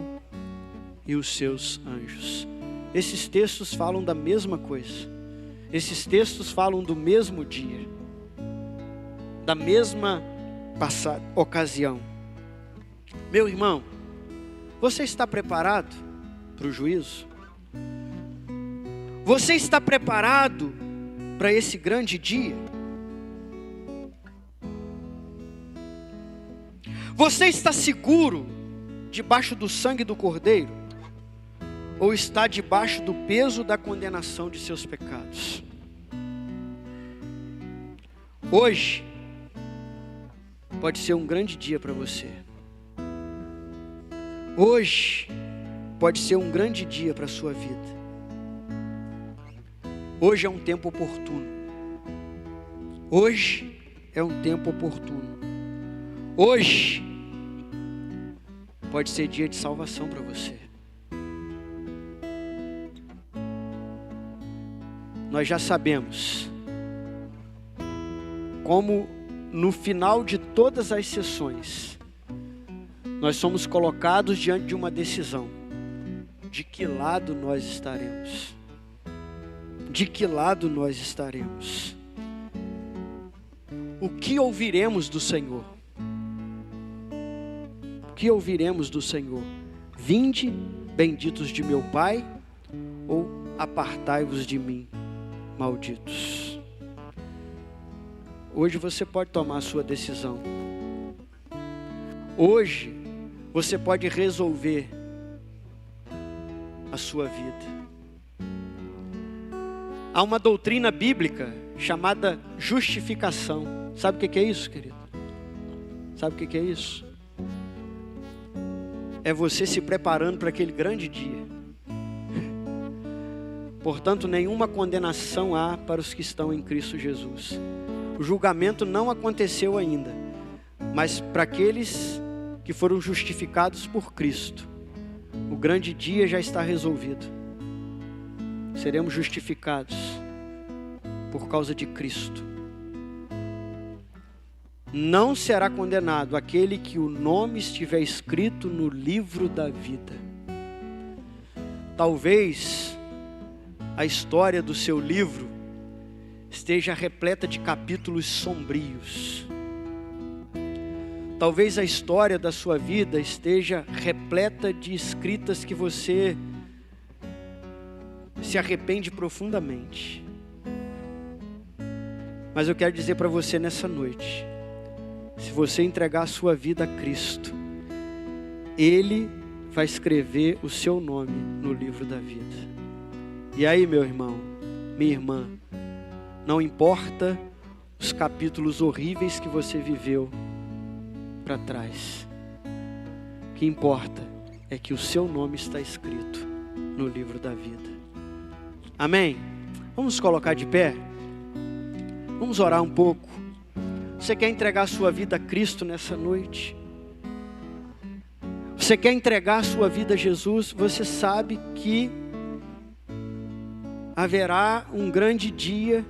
e os seus anjos. Esses textos falam da mesma coisa. Esses textos falam do mesmo dia, da mesma ocasião. Meu irmão, você está preparado para o juízo? Você está preparado para esse grande dia? Você está seguro debaixo do sangue do Cordeiro? Ou está debaixo do peso da condenação de seus pecados? Hoje pode ser um grande dia para você. Hoje pode ser um grande dia para a sua vida. Hoje é um tempo oportuno. Hoje é um tempo oportuno. Hoje pode ser dia de salvação para você. Nós já sabemos como no final de todas as sessões nós somos colocados diante de uma decisão: de que lado nós estaremos? De que lado nós estaremos? O que ouviremos do Senhor? O que ouviremos do Senhor? Vinde, benditos de meu Pai, ou apartai-vos de mim, malditos. Hoje você pode tomar a sua decisão. Hoje você pode resolver a sua vida. Há uma doutrina bíblica chamada justificação. Sabe o que é isso, querido? Sabe o que é isso? É você se preparando para aquele grande dia. Portanto, nenhuma condenação há para os que estão em Cristo Jesus. O julgamento não aconteceu ainda, mas para aqueles que foram justificados por Cristo, o grande dia já está resolvido. Seremos justificados por causa de Cristo. Não será condenado aquele que o nome estiver escrito no livro da vida. Talvez a história do seu livro esteja repleta de capítulos sombrios. Talvez a história da sua vida esteja repleta de escritas que você se arrepende profundamente. Mas eu quero dizer para você nessa noite: se você entregar a sua vida a Cristo, Ele vai escrever o seu nome no livro da vida. E aí, meu irmão, minha irmã, não importa os capítulos horríveis que você viveu para trás. O que importa é que o seu nome está escrito no livro da vida. Amém? Vamos nos colocar de pé? Vamos orar um pouco. Você quer entregar a sua vida a Cristo nessa noite? Você quer entregar a sua vida a Jesus? Você sabe que haverá um grande dia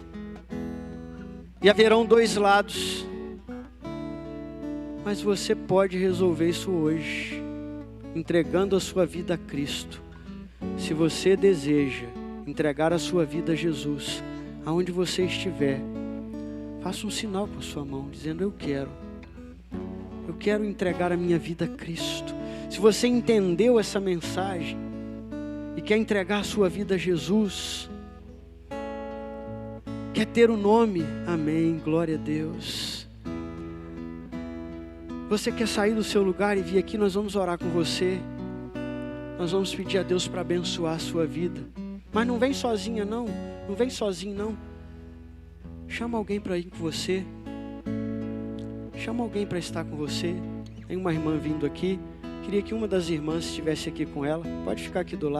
e haverão dois lados. Mas você pode resolver isso hoje, entregando a sua vida a Cristo. Se você deseja entregar a sua vida a Jesus, aonde você estiver, faça um sinal com a sua mão, dizendo: eu quero entregar a minha vida a Cristo. Se você entendeu essa mensagem e quer entregar a sua vida a Jesus, quer ter o nome, amém, glória a Deus. Você quer sair do seu lugar e vir aqui, nós vamos orar com você. Nós vamos pedir a Deus para abençoar a sua vida. Mas não vem sozinha não, não vem sozinho não. Chama alguém para ir com você. Chama alguém para estar com você. Tem uma irmã vindo aqui. Queria que uma das irmãs estivesse aqui com ela. Pode ficar aqui do lado.